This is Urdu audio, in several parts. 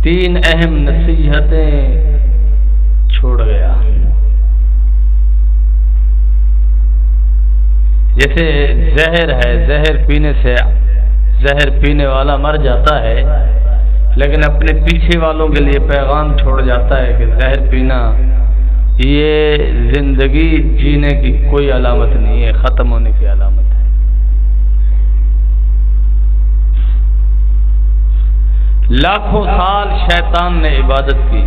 3 اہم نصیحتیں چھوڑ گیا. جیسے زہر ہے، زہر پینے سے زہر پینے والا مر جاتا ہے، لیکن اپنے پیچھے والوں کے لیے پیغام چھوڑ جاتا ہے کہ زہر پینا یہ زندگی جینے کی کوئی علامت نہیں ہے، ختم ہونے کی علامت ہے. لاکھوں سال شیطان نے عبادت کی،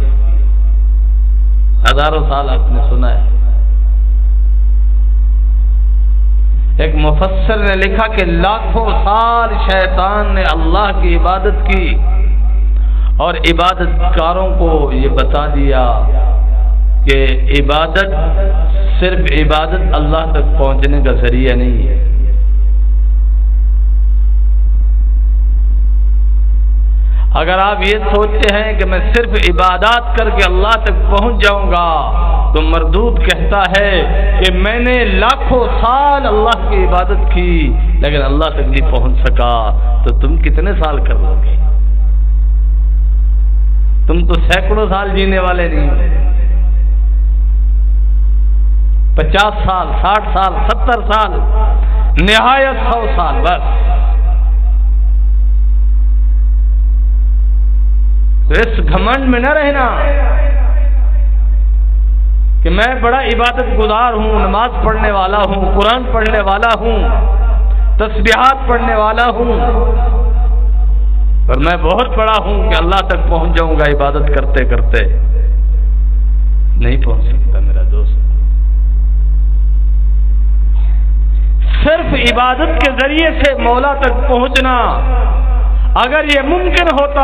ہزاروں سال آپ نے سنا ہے. ایک مفسر نے لکھا کہ لاکھوں سال شیطان نے اللہ کی عبادت کی اور عبادت کاروں کو یہ بتا دیا کہ عبادت صرف عبادت اللہ تک پہنچنے کا ذریعہ نہیں ہے. اگر آپ یہ سوچتے ہیں کہ میں صرف عبادات کر کے اللہ تک پہنچ جاؤں گا تو مردود کہتا ہے کہ میں نے لاکھوں سال اللہ کی عبادت کی لیکن اللہ تک نہیں پہنچ سکا. تو تم کتنے سال کر لو گے؟ تم تو سینکڑوں سال جینے والے نہیں، 50 سال، 60 سال، 70 سال، نہایت 100 سال بس. تو اس گھمنڈ میں نہ رہنا کہ میں بڑا عبادت گزار ہوں، نماز پڑھنے والا ہوں، قرآن پڑھنے والا ہوں، تسبیحات پڑھنے والا ہوں، اور میں بہت بڑا ہوں کہ اللہ تک پہنچ جاؤں گا عبادت کرتے کرتے. نہیں پہنچ سکتا میرا دوست. صرف عبادت کے ذریعے سے مولا تک پہنچنا اگر یہ ممکن ہوتا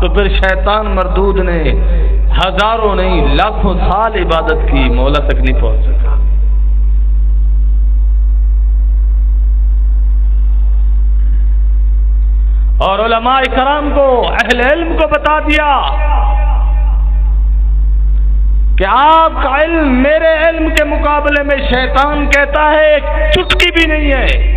تو پھر شیطان مردود نے ہزاروں نہیں لاکھوں سال عبادت کی، مولا تک نہیں پہنچ سکا. اور علماء کرام کو، اہل علم کو بتا دیا کہ آپ کا علم میرے علم کے مقابلے میں شیطان کہتا ہے ایک چٹکی بھی نہیں ہے.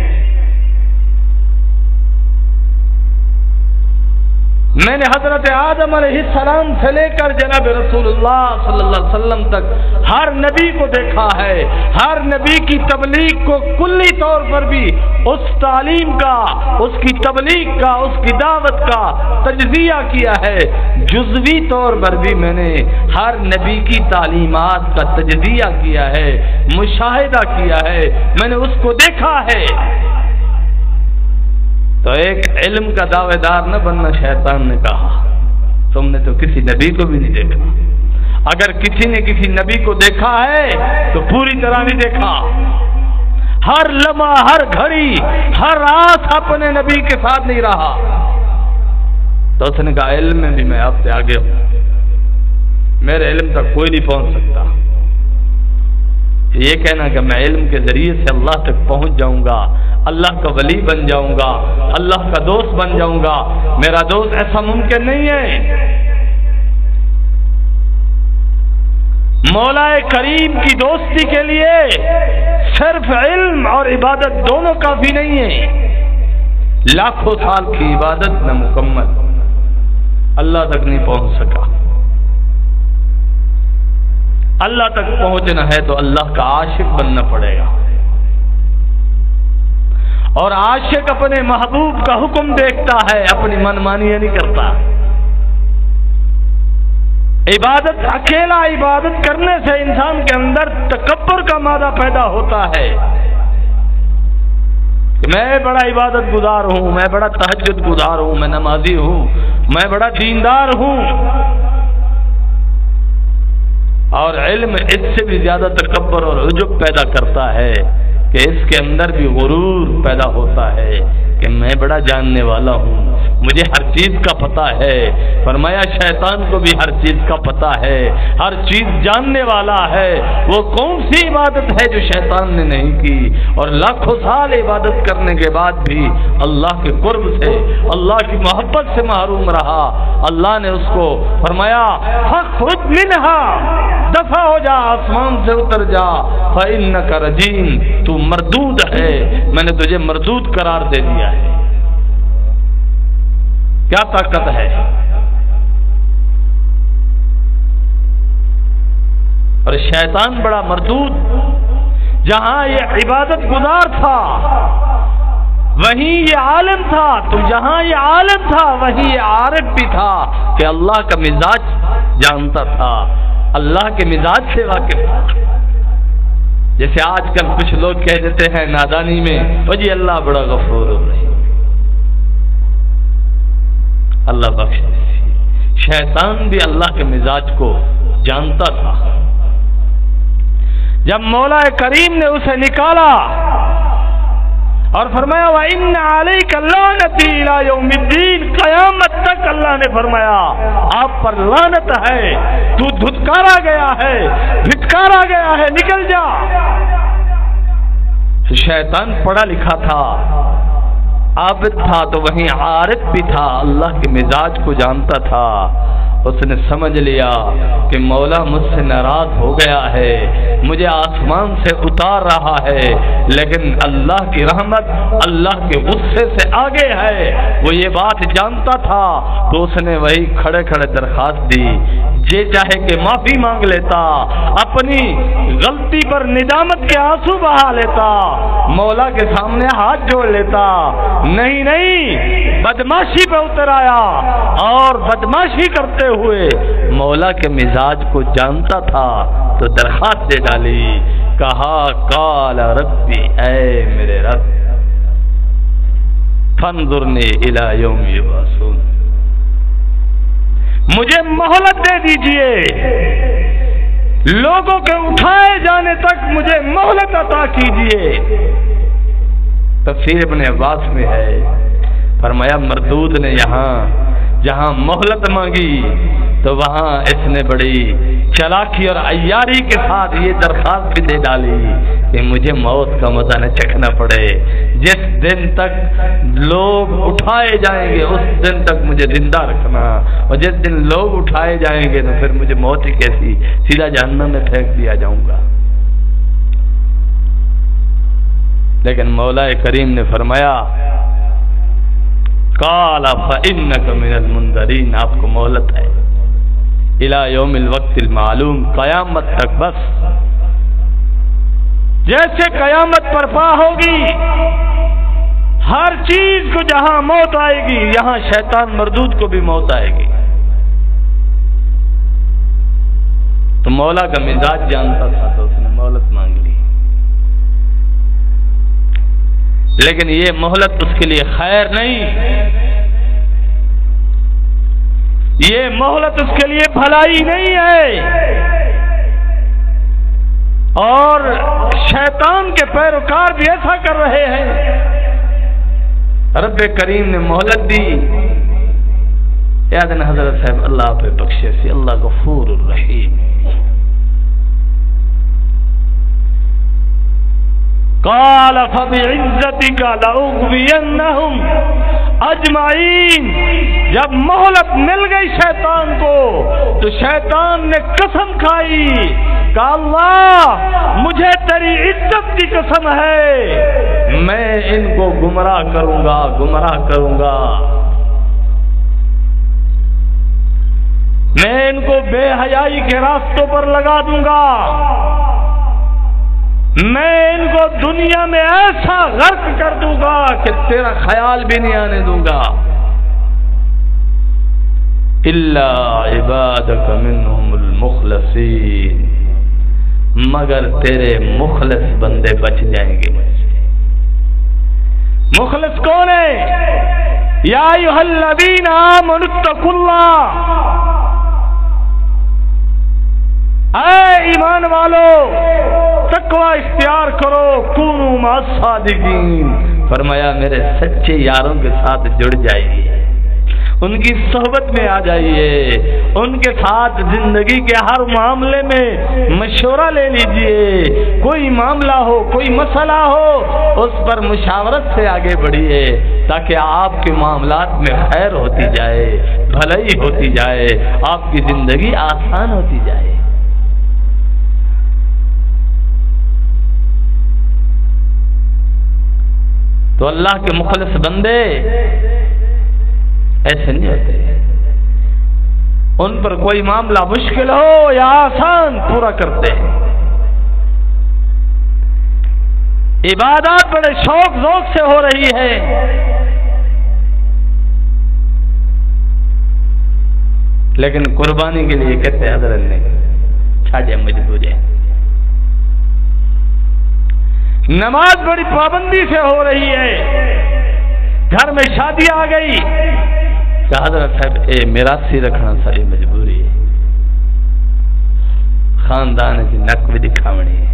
میں نے حضرت آدم علیہ السلام سے لے کر جناب رسول اللہ صلی اللہ علیہ وسلم تک ہر نبی کو دیکھا ہے، ہر نبی کی تبلیغ کو کلی طور پر بھی اس تعلیم کا، اس کی تبلیغ کا، اس کی دعوت کا تجزیہ کیا ہے. جزوی طور پر بھی میں نے ہر نبی کی تعلیمات کا تجزیہ کیا ہے، مشاہدہ کیا ہے، میں نے اس کو دیکھا ہے. تو ایک علم کا دعوے دار نہ بننا. شیطان نے کہا تم نے تو کسی نبی کو بھی نہیں دیکھا. اگر کسی نے کسی نبی کو دیکھا ہے تو پوری طرح نہیں دیکھا. ہر لمحہ، ہر گھڑی، ہر رات اپنے نبی کے ساتھ نہیں رہا. تو اس نے کہا علم میں بھی میں آپ سے آگے ہوں، میرے علم تک کوئی نہیں پہنچ سکتا. یہ کہنا کہ میں علم کے ذریعے سے اللہ تک پہنچ جاؤں گا، اللہ کا ولی بن جاؤں گا، اللہ کا دوست بن جاؤں گا، میرا دوست، ایسا ممکن نہیں ہے. مولا کریم کی دوستی کے لیے صرف علم اور عبادت دونوں کافی نہیں ہے. لاکھوں سال کی عبادت نہ مکمل، اللہ تک نہیں پہنچ سکا. اللہ تک پہنچنا ہے تو اللہ کا عاشق بننا پڑے گا. اور عاشق اپنے محبوب کا حکم دیکھتا ہے، اپنی منمانی نہیں کرتا. عبادت، اکیلا عبادت کرنے سے انسان کے اندر تکبر کا مادہ پیدا ہوتا ہے کہ میں بڑا عبادت گزار ہوں، میں بڑا تہجد گزار ہوں، میں نمازی ہوں، میں بڑا دیندار ہوں. اور علم اس سے بھی زیادہ تکبر اور عجب پیدا کرتا ہے کہ اس کے اندر بھی غرور پیدا ہوتا ہے کہ میں بڑا جاننے والا ہوں، مجھے ہر چیز کا پتہ ہے. فرمایا شیطان کو بھی ہر چیز کا پتہ ہے، ہر چیز جاننے والا ہے. وہ کون سی عبادت ہے جو شیطان نے نہیں کی؟ اور لاکھوں سال عبادت کرنے کے بعد بھی اللہ کے قرب سے، اللہ کی محبت سے محروم رہا. اللہ نے اس کو فرمایا فخرج منہا، دفع ہو جا، آسمان سے اتر جا، فإنک رجیم، تو مردود ہے، میں نے تجھے مردود قرار دے دیا ہے. کیا طاقت ہے؟ اور شیطان بڑا مردود، جہاں یہ عبادت گزار تھا وہیں یہ عالم تھا، تو جہاں یہ عالم تھا وہیں یہ عارف بھی تھا کہ اللہ کا مزاج جانتا تھا، اللہ کے مزاج سے واقف تھا۔ جیسے آج کل کچھ لوگ کہہ دیتے ہیں نادانی میں، وہ جی اللہ بڑا غفور الرحیم، اللہ بخش۔ شیطان بھی اللہ کے مزاج کو جانتا تھا۔ جب مولا کریم نے اسے نکالا اور فرمایا وَإِنَّ عَلَيْكَ لَعْنَتِي إِلَى يَوْمِ الدِّينِ، قیامت تک اللہ نے فرمایا آپ پر لعنت ہے، تو دھتکارا گیا ہے، پھٹکارا گیا ہے، نکل جا۔ شیطان پڑھا لکھا تھا، عابد تھا، تو وہیں عارف بھی تھا، اللہ کے مزاج کو جانتا تھا۔ اس نے سمجھ لیا کہ مولا مجھ سے ناراض ہو گیا ہے، مجھے آسمان سے اتار رہا ہے، لیکن اللہ کی رحمت اللہ کے غصے سے آگے ہے، وہ یہ بات جانتا تھا۔ تو اس نے وہی کھڑے کھڑے درخواست دی، جے چاہے کہ معافی مانگ لیتا، اپنی غلطی پر ندامت کے آنسو بہا لیتا، مولا کے سامنے ہاتھ جوڑ لیتا، نہیں بدماشی پہ اتر آیا، اور بدماشی کرتے ہوئے مولا کے مزاج کو جانتا تھا، تو درخواست دے ڈالی، کہا قال ربی، اے میرے رب، فانظرنی الی یوم یبعثون، مجھے مہلت دے دیجئے، لوگوں کے اٹھائے جانے تک مجھے مہلت عطا کیجئے۔ تفسیر ابن عباس میں ہے، فرمایا مردود نے یہاں جہاں مہلت مانگی تو وہاں اس نے بڑی چالاکی اور عیاری کے ساتھ یہ درخواست بھی دے ڈالی کہ مجھے موت کا مزہ نہ چکھنا پڑے، جس دن تک لوگ اٹھائے جائیں گے اس دن تک مجھے زندہ رکھنا، اور جس دن لوگ اٹھائے جائیں گے تو پھر مجھے موت ہی کیسی، سیدھا جہنم میں پھینک دیا جاؤں گا۔ لیکن مولا کریم نے فرمایا قال فإنك من المنذرین، آپ کو مہلت ہے الی یوم الوقت المعلوم، قیامت تک، بس جیسے قیامت برپا ہوگی ہر چیز کو جہاں موت آئے گی یہاں شیطان مردود کو بھی موت آئے گی۔ تو مولا کا مزاج جانتا تھا تو اس نے مہلت مانگ لی، لیکن یہ مہلت اس کے لیے خیر نہیں، یہ مہلت اس کے لیے بھلائی نہیں ہے، اور شیطان کے پیروکار بھی ایسا کر رہے ہیں۔ رب کریم نے مہلت دی، یاد ہے حضرت صاحب اللہ پہ بخشے سی، اللہ غفور الرحیم۔ قال فبعزتك لأغوينهم اجمعین، جب مہلت مل گئی شیطان کو تو شیطان نے قسم کھائی کہ اللہ مجھے تیری عزت کی قسم ہے، میں ان کو گمراہ کروں گا، گمراہ کروں گا، میں ان کو بے حیائی کے راستوں پر لگا دوں گا، میں ان کو دنیا میں ایسا غرق کر دوں گا کہ تیرا خیال بھی نہیں آنے دوں گا۔ الا عبادک منہم المخلصین، مگر تیرے مخلص بندے بچ جائیں گے مجھ سے۔ مخلص کون ہے؟ یا ایھا الذین آمنوا اتقوا اللہ، اے ایمان والو تقوی اختیار کرو، کونوا مع الصادقین، فرمایا میرے سچے یاروں کے ساتھ جڑ جائیے، ان کی صحبت میں آ جائیے، ان کے ساتھ زندگی کے ہر معاملے میں مشورہ لے لیجئے، کوئی معاملہ ہو، کوئی مسئلہ ہو، اس پر مشاورت سے آگے بڑھیے تاکہ آپ کے معاملات میں خیر ہوتی جائے، بھلائی ہوتی جائے، آپ کی زندگی آسان ہوتی جائے۔ تو اللہ کے مخلص بندے ایسے نہیں ہوتے، ان پر کوئی معاملہ مشکل ہو یا آسان پورا کرتے ہیں. عبادات بڑے شوق ذوق سے ہو رہی ہے، لیکن قربانی کے لیے کہتے حضرت نے چھاڑیا مجبور ہے. نماز بڑی پابندی سے ہو رہی ہے، گھر میں شادی آ گئی کہ حضرت صاحب میراثی رکھنا ساری مجبوری ہے، خاندان کی نک بھی دکھاونی ہے.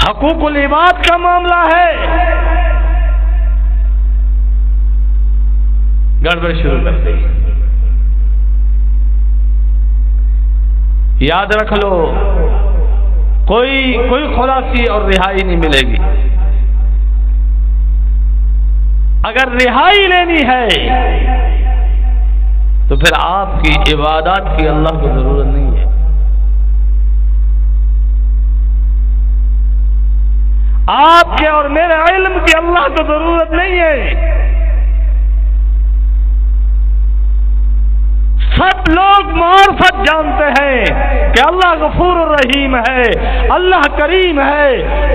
حقوق العباد کا معاملہ ہے، گڑبڑ شروع کر دی. یاد رکھ لو کوئی خلاصی اور رہائی نہیں ملے گی. اگر رہائی لینی ہے تو پھر آپ کی عبادات کی اللہ کو ضرورت نہیں ہے. آپ کے اور میرے علم کی اللہ کو ضرورت نہیں ہے. سب لوگ معرفت جانتے ہیں کہ اللہ غفور الرحیم ہے، اللہ کریم ہے،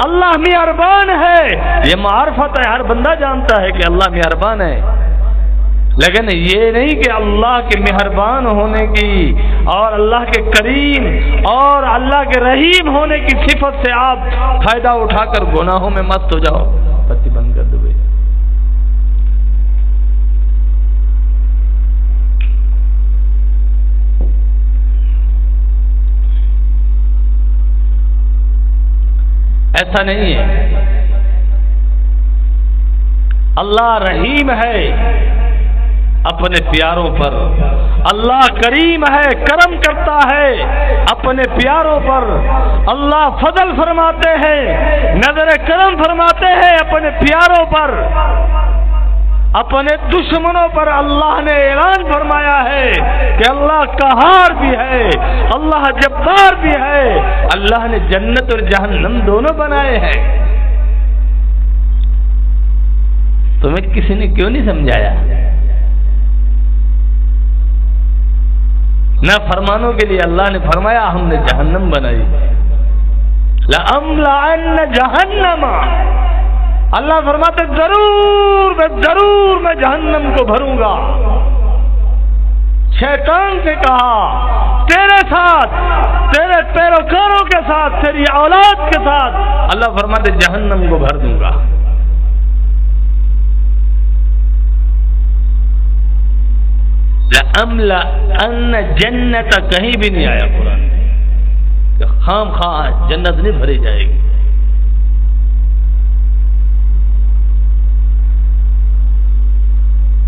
اللہ مہربان ہے. یہ معرفت ہے، ہر بندہ جانتا ہے کہ اللہ مہربان ہے، لیکن یہ نہیں کہ اللہ کے مہربان ہونے کی اور اللہ کے کریم اور اللہ کے رحیم ہونے کی صفت سے آپ فائدہ اٹھا کر گناہوں میں مست ہو جاؤ. بتی بند کر دو. ایسا نہیں ہے. اللہ رحیم ہے اپنے پیاروں پر، اللہ کریم ہے، کرم کرتا ہے اپنے پیاروں پر. اللہ فضل فرماتے ہیں، نظر کرم فرماتے ہیں اپنے پیاروں پر. اپنے دشمنوں پر اللہ نے اعلان فرمایا ہے کہ اللہ قہار بھی ہے، اللہ جبار بھی ہے. اللہ نے جنت اور جہنم دونوں بنائے ہیں. تمہیں کسی نے کیوں نہیں سمجھایا؟ نہ فرمانوں کے لیے اللہ نے فرمایا ہم نے جہنم بنائی. لَأَمْلَأَنَّ جَهَنَّمَ، اللہ فرماتے ضرور میں جہنم کو بھروں گا. شیطان سے کہا تیرے ساتھ، تیرے پیروکاروں کے ساتھ، تیری اولاد کے ساتھ، اللہ فرماتے جہنم کو بھر دوں گا. لَأَمْلَأَنَّ جَنَّتَ کہیں بھی نہیں آیا قرآن میں کہ خام خواہ جنت نہیں بھری جائے گی.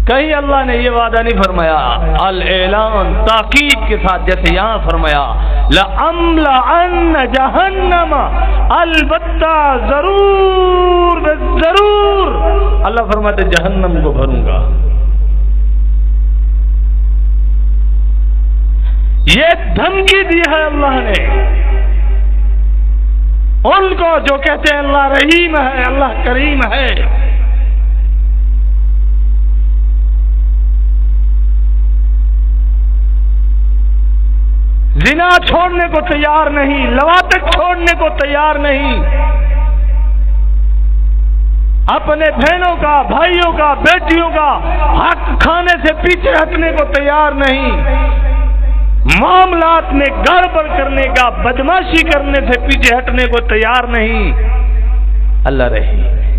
کہیں اللہ نے یہ وعدہ نہیں فرمایا. الاعلان تاکید کے ساتھ، جیسے یہاں فرمایا لَأَمْلَأَنَّ جَهَنَّمَ، البتہ ضرور اللہ فرماتے جہنم کو بھروں گا. یہ دھمکی دی ہے اللہ نے ان کو جو کہتے ہیں اللہ رحیم ہے، اللہ کریم ہے. زنا چھوڑنے کو تیار نہیں، لواطت چھوڑنے کو تیار نہیں، اپنے بہنوں کا، بھائیوں کا، بیٹیوں کا حق کھانے سے پیچھے ہٹنے کو تیار نہیں، معاملات میں گڑبڑ کرنے کا، بدماشی کرنے سے پیچھے ہٹنے کو تیار نہیں. اللہ رحیم ہے،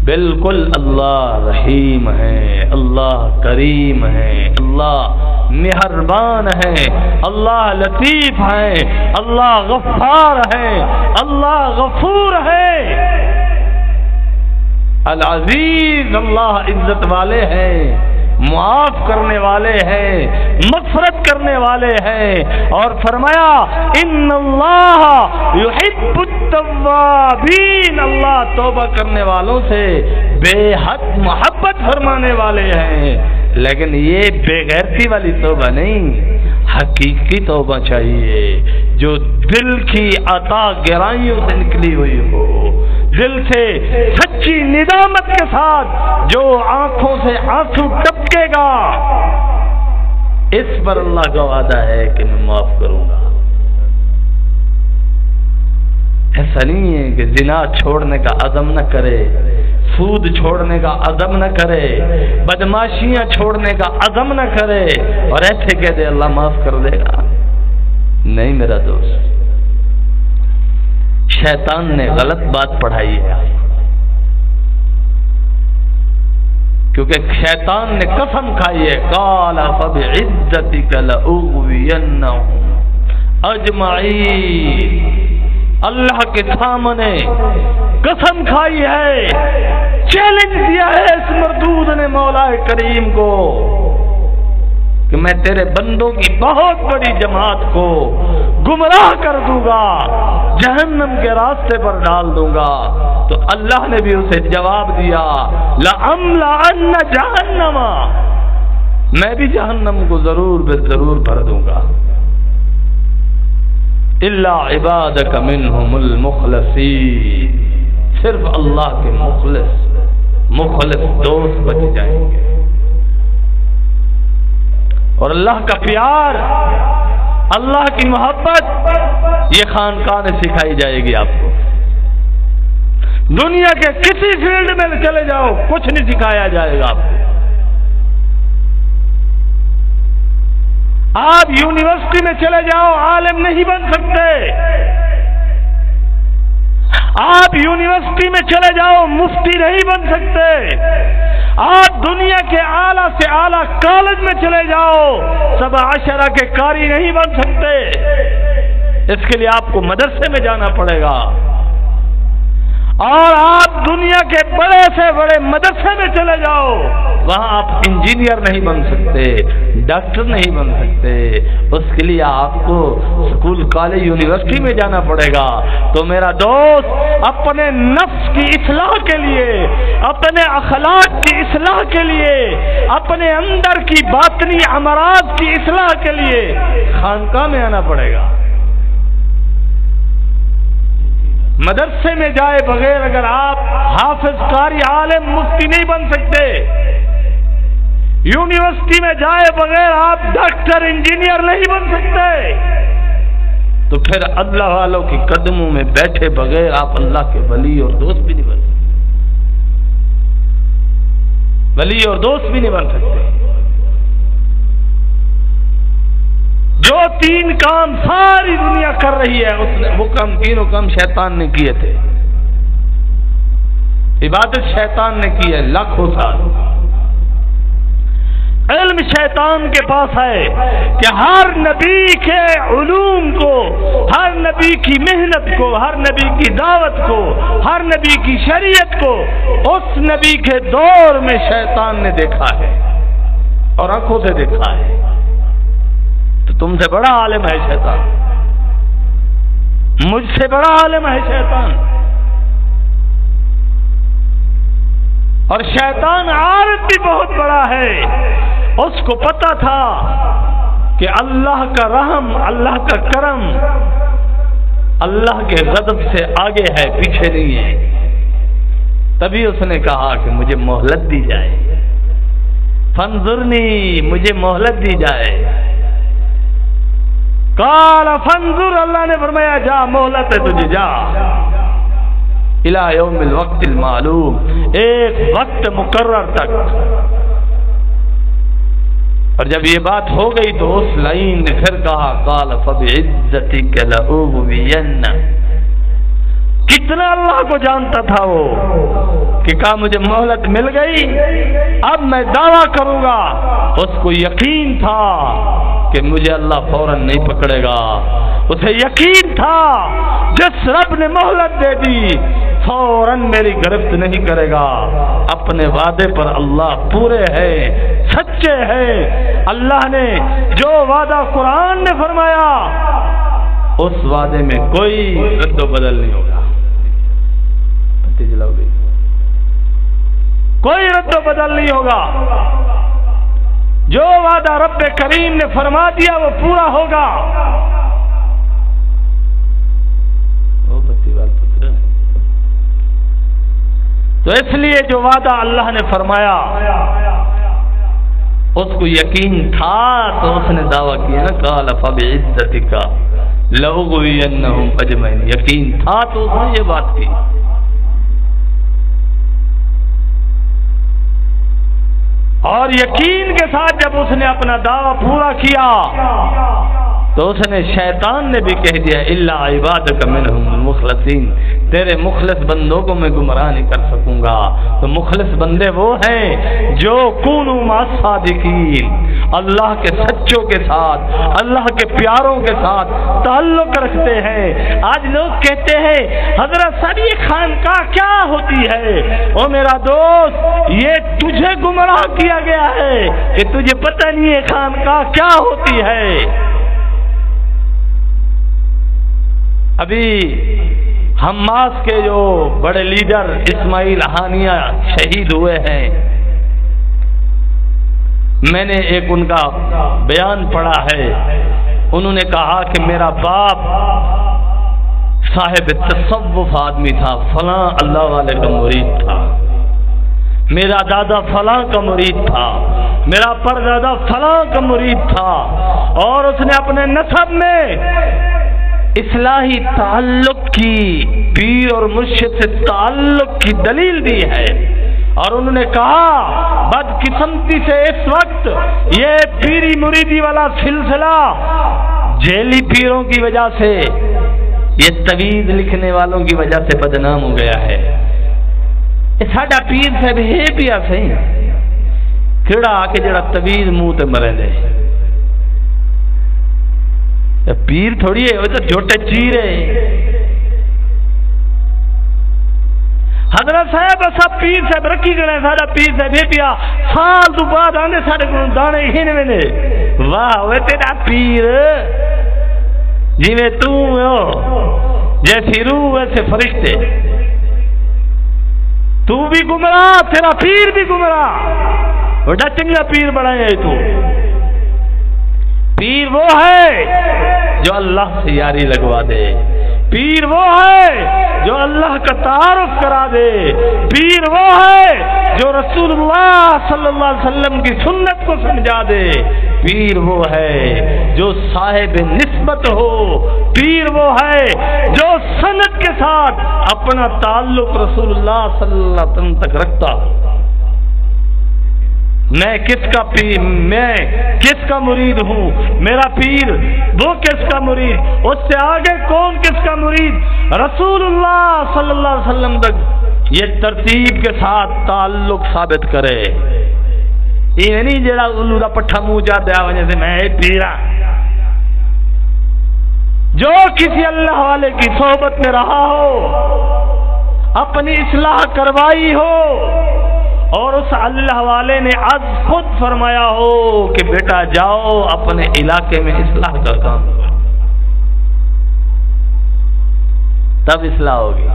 بالکل اللہ رحیم ہے، اللہ کریم ہے، اللہ مہربان ہے، اللہ لطیف ہے، اللہ غفار ہے، اللہ غفور ہے. العزیز، اللہ عزت والے ہیں، معاف کرنے والے ہیں، مغفرت کرنے والے ہیں. اور فرمایا ان اللہ یحب التوابین، اللہ توبہ کرنے والوں سے بے حد محبت فرمانے والے ہیں. لیکن یہ بے غیرتی والی توبہ نہیں، حقیقی توبہ چاہیے جو دل کی عطا گرائیوں سے نکلی ہوئی ہو، دل سے سچی ندامت کے ساتھ جو آنکھوں سے آنسو ٹپکے گا، اس پر اللہ کا وعدہ ہے کہ میں معاف کروں گا۔ ایسا نہیں ہے کہ زنا چھوڑنے کا عزم نہ کرے، سود چھوڑنے کا عزم نہ کرے، بدماشیاں چھوڑنے کا عزم نہ کرے اور ایسے کہہ دے اللہ معاف کر دے گا۔ نہیں میرا دوست، شیطان نے غلط بات پڑھائی ہے، کیونکہ شیطان نے قسم کھائی ہے، قال فبعزتک لأغوینہم اجمعین، اللہ کے سامنے قسم کھائی ہے، چیلنج دیا ہے اس مردود نے مولا کریم کو کہ میں تیرے بندوں کی بہت بڑی جماعت کو گمراہ کر دوں گا، جہنم کے راستے پر ڈال دوں گا۔ تو اللہ نے بھی اسے جواب دیا، لَأَمْلَأَنَّ جَهَنَّمَ، میں بھی جہنم کو ضرور بے ضرور بھر دوں گا، الا عبادک منہم المخلصین، صرف اللہ کے مخلص دوست بچ جائیں گے۔ اور اللہ کا پیار، اللہ کی محبت یہ خانقاہ نے سکھائی جائے گی آپ کو۔ دنیا کے کسی فیلڈ میں چلے جاؤ، کچھ نہیں سکھایا جائے گا آپ کو۔ آپ یونیورسٹی میں چلے جاؤ، عالم نہیں بن سکتے۔ آپ یونیورسٹی میں چلے جاؤ، مفتی نہیں بن سکتے۔ آپ دنیا کے اعلیٰ سے اعلیٰ کالج میں چلے جاؤ، 17 کے قاری نہیں بن سکتے۔ اس کے لیے آپ کو مدرسے میں جانا پڑے گا، اور آپ دنیا کے بڑے سے بڑے مدرسے میں چلے جاؤ، وہاں آپ انجینئر نہیں بن سکتے، ڈاکٹر نہیں بن سکتے۔ اس کے لیے آپ کو اسکول، کالج، یونیورسٹی میں جانا پڑے گا۔ تو میرا دوست، اپنے نفس کی اصلاح کے لیے، اپنے اخلاق کی اصلاح کے لیے، اپنے اندر کی باطنی امراض کی اصلاح کے لیے خانقاہ میں آنا پڑے گا۔ مدرسے میں جائے بغیر اگر آپ حافظ، قاری، عالم، مفتی نہیں بن سکتے، یونیورسٹی میں جائے بغیر آپ ڈاکٹر، انجینئر نہیں بن سکتے، تو پھر اللہ والوں کی قدموں میں بیٹھے بغیر آپ اللہ کے ولی اور دوست بھی نہیں بن سکتے، ولی اور دوست بھی نہیں بن سکتے۔ جو 3 کام ساری دنیا کر رہی ہے، اس نے وہ تینوں کام شیطان نے کیے تھے۔ عبادت شیطان نے کی ہے لاکھوں سال، علم شیطان کے پاس ہے کہ ہر نبی کے علوم کو، ہر نبی کی محنت کو، ہر نبی کی دعوت کو، ہر نبی کی شریعت کو اس نبی کے دور میں شیطان نے دیکھا ہے اور آنکھوں سے دیکھا ہے۔ تو تم سے بڑا عالم ہے شیطان، مجھ سے بڑا عالم ہے شیطان۔ اور شیطان عارف بھی بہت بڑا ہے، اس کو پتا تھا کہ اللہ کا رحم، اللہ کا کرم اللہ کے غضب سے آگے ہے، پیچھے نہیں ہے۔ تبھی اس نے کہا کہ مجھے مہلت دی جائے، فانظرنی، مجھے مہلت دی جائے۔ قال فانظر، اللہ نے فرمایا جا، مہلت ہے تجھے، جا الی یوم الوقت المعلوم، ایک وقت مقرر تک۔ اور جب یہ بات ہو گئی تو اس لعین نے پھر کہا قال فبعزتک لأغوین، کتنا اللہ کو جانتا تھا وہ کہ کہا مجھے مہلت مل گئی، اب میں دعویٰ کروں گا۔ اس کو یقین تھا کہ مجھے اللہ فوراً نہیں پکڑے گا، اسے یقین تھا جس رب نے مہلت دے دی فوراً میری گرفت نہیں کرے گا۔ اپنے وعدے پر اللہ پورے ہیں، سچے ہیں۔ اللہ نے جو وعدہ قرآن نے فرمایا اس وعدے میں کوئی رد و بدل نہیں ہوگا۔ پتی جلاؤ گئی، کوئی رد و بدل نہیں ہوگا۔ جو وعدہ رب کریم نے فرما دیا وہ پورا ہوگا۔ تو اس لیے جو وعدہ اللہ نے فرمایا اس کو یقین تھا، تو اس نے دعویٰ کیا نا، قال فبعزتک لأغوینہم اجمعین، یقین تھا تو اس نے یہ بات کی۔ اور یقین کے ساتھ جب اس نے اپنا دعویٰ پورا کیا تو اس نے شیطان نے بھی کہہ دیا الا عبادک منہم المخلصین، تیرے مخلص بندوں کو میں گمراہ نہیں کر سکوں گا۔ تو مخلص بندے وہ ہیں جو کونوا مع الصادقین، اللہ کے سچوں کے ساتھ، اللہ کے پیاروں کے ساتھ تعلق رکھتے ہیں۔ آج لوگ کہتے ہیں حضرت صاحب یہ خانقاہ کیا ہوتی ہے؟ او میرا دوست، یہ تجھے گمراہ کیا گیا ہے کہ تجھے پتہ نہیں ہے خانقاہ کیا ہوتی ہے۔ ابھی حماس کے جو بڑے لیڈر اسماعیل ہانیہ شہید ہوئے ہیں، میں نے ایک ان کا بیان پڑھا ہے۔ انہوں نے کہا کہ میرا باپ صاحب تصوف آدمی تھا، فلاں اللہ والے کا مرید تھا، میرا دادا فلاں کا مرید تھا، میرا پردادا فلاں کا مرید تھا، اور اس نے اپنے نسب میں اصلاحی تعلق کی، پیر اور مرشد سے تعلق کی دلیل دی ہے۔ اور انہوں نے کہا بدقسمتی سے اس وقت یہ پیری مریدی والا سلسلہ جیلی پیروں کی وجہ سے، یہ تویز لکھنے والوں کی وجہ سے بدنام ہو گیا ہے۔ ساڈا پیر صاحب ہے پیا صحیح کیڑا آ کے جڑا تویز منہ تے مرے دے، پیر تھوڑی ہے، وہ تو جھوٹے چیر ہے۔ حضرت صاحب سب پیر صاحب رکھی گئے، سارا پیر صاحب یہ پیا سال تو بعد آنے سارے کو دانے ہی نہیں میں، واہ وہ تیرا پیر جی میں تو ہو، جیسی روح ویسے فرشتے، تو بھی گمراہ تیرا پیر بھی گمراہ، بڑا چنگا پیر بڑھائے ہے تو۔ پیر وہ ہے جو اللہ سے یاری لگوا دے، پیر وہ ہے جو اللہ کا تعارف کرا دے، پیر وہ ہے جو رسول اللہ صلی اللہ علیہ وسلم کی سنت کو سمجھا دے، پیر وہ ہے جو صاحب نسبت ہو، پیر وہ ہے جو سند کے ساتھ اپنا تعلق رسول اللہ صلی اللہ علیہ وسلم تک رکھتا ہو۔ میں کس کا مرید ہوں، میرا پیر وہ کس کا مرید، اس سے آگے کون کس کا مرید، رسول اللہ صلی اللہ علیہ وسلم تک یہ ترتیب کے ساتھ تعلق ثابت کرے۔ یہ نہیں جڑا الو دا پٹھا منہ جا دیا وجہ سے میں پیرا، جو کسی اللہ والے کی صحبت میں رہا ہو، اپنی اصلاح کروائی ہو، اور اس اللہ والے نے از خود فرمایا ہو کہ بیٹا جاؤ اپنے علاقے میں اصلاح کا کام کرو، تب اصلاح ہوگی۔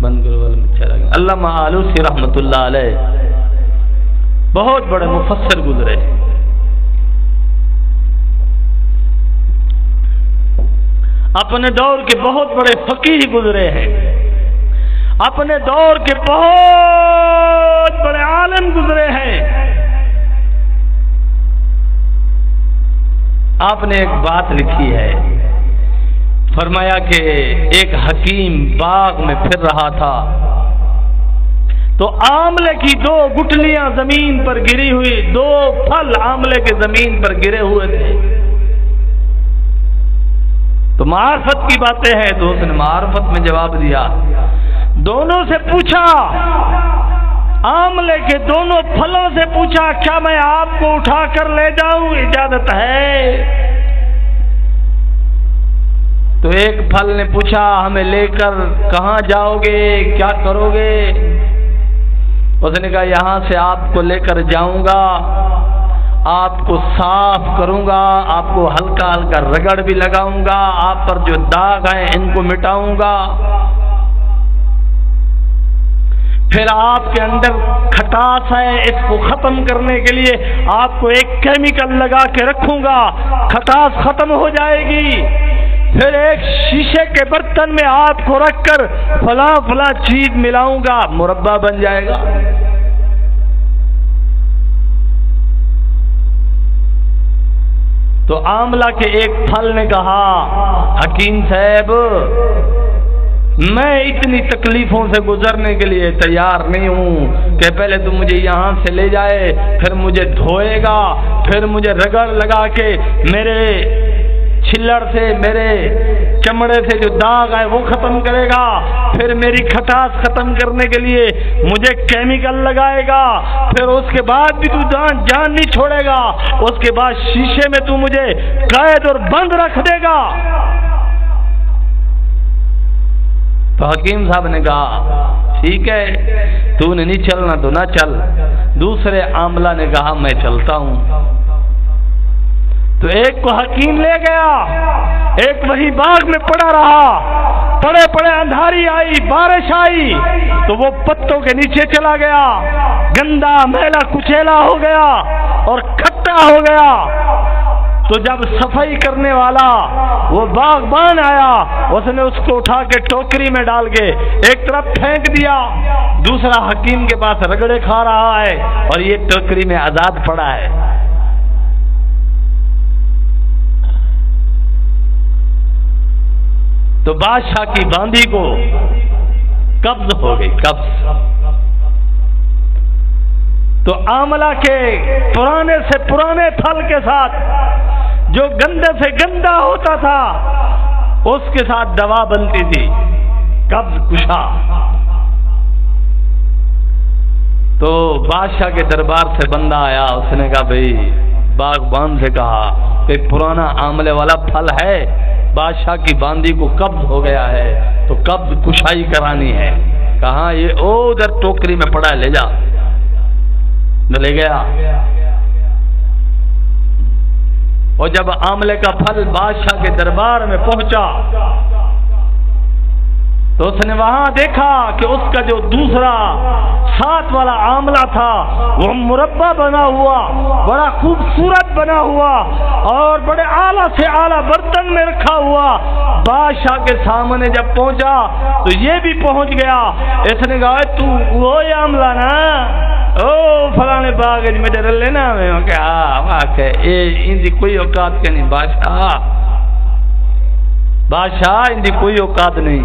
بند کرو والا اچھا لگا۔ علامہ آلوسی رحمۃ اللہ علیہ بہت بڑے مفسر گزرے، اپنے دور کے بہت بڑے فقیہ گزرے ہیں، اپنے دور کے بہت بڑے عالم گزرے ہیں۔ آپ نے ایک بات لکھی ہے، فرمایا کہ ایک حکیم باغ میں پھر رہا تھا تو آملے کی 2 گٹلیاں زمین پر گری ہوئی، 2 پھل آملے کے زمین پر گرے ہوئے تھے۔ تو معرفت کی باتیں ہیں، تو اس نے معرفت میں جواب دیا، دونوں سے پوچھا، آملے کے دونوں پھلوں سے پوچھا کیا میں آپ کو اٹھا کر لے جاؤں، اجازت ہے؟ تو ایک پھل نے پوچھا ہمیں لے کر کہاں جاؤ گے، کیا کرو گے؟ اس نے کہا یہاں سے آپ کو لے کر جاؤں گا، آپ کو صاف کروں گا، آپ کو ہلکا ہلکا رگڑ بھی لگاؤں گا، آپ پر جو داغ ہیں ان کو مٹاؤں گا، پھر آپ کے اندر کھٹاس ہے اس کو ختم کرنے کے لیے آپ کو ایک کیمیکل لگا کے رکھوں گا، کھٹاس ختم ہو جائے گی، پھر ایک شیشے کے برتن میں آپ کو رکھ کر فلاں فلاں چیز ملاؤں گا، مربع بن جائے گا۔ تو آملہ کے ایک پھل نے کہا حکیم صاحب میں اتنی تکلیفوں سے گزرنے کے لیے تیار نہیں ہوں کہ پہلے تو مجھے یہاں سے لے جائے، پھر مجھے دھوئے گا، پھر مجھے رگڑ لگا کے میرے چھلڑ سے، میرے چمڑے سے جو داغ ہے وہ ختم کرے گا، پھر میری کھٹاس ختم کرنے کے لیے مجھے کیمیکل لگائے گا، پھر اس کے بعد بھی تو جان نہیں چھوڑے گا، اس کے بعد شیشے میں تو مجھے قید اور بند رکھ دے گا۔ تو حکیم صاحب نے کہا ٹھیک ہے، تو نے نہیں چلنا تو نہ چل۔ دوسرے عاملہ نے کہا میں چلتا ہوں۔ تو ایک کو حکیم لے گیا، ایک وہی باغ میں پڑا رہا، پڑے پڑے اندھاری آئی، بارش آئی تو وہ پتوں کے نیچے چلا گیا، گندا میلا کچیلا ہو گیا اور کھٹا ہو گیا۔ تو جب صفائی کرنے والا وہ باغبان آیا، اس نے اس کو اٹھا کے ٹوکری میں ڈال کے ایک طرف پھینک دیا، دوسرا حکیم کے پاس رگڑے کھا رہا ہے اور یہ ٹوکری میں آزاد پڑا ہے۔ تو بادشاہ کی باندھی کو قبض ہو گئی، قبض۔ تو آملہ کے پرانے سے پرانے پھل کے ساتھ جو گندے سے گندا ہوتا تھا اس کے ساتھ دوا بنتی تھی، قبض کشا۔ تو بادشاہ کے دربار سے بندہ آیا، اس نے کہا بھئی باغبان سے کہا کہ پرانا آملے والا پھل ہے، بادشاہ کی باندھی کو قبض ہو گیا ہے تو قبض کشائی کرانی ہے۔ کہاں یہ ادھر ٹوکری میں پڑا ہے، لے جا۔ لے گیا، اور جب آملے کا پھل بادشاہ کے دربار میں پہنچا تو اس نے وہاں دیکھا کہ اس کا جو دوسرا ساتھ والا آملہ تھا وہ مربع بنا ہوا، بڑا خوبصورت بنا ہوا اور بڑے اعلیٰ سے اعلیٰ برتن میں رکھا ہوا۔ بادشاہ کے سامنے جب پہنچا تو یہ بھی پہنچ گیا۔ اس نے کہا تو وہی آملہ نا، او فلانے باغ میں لینا میں کہ ہاں واقع ان دی کوئی اوقات کے نہیں بادشاہ ان دی کوئی اوقات نہیں،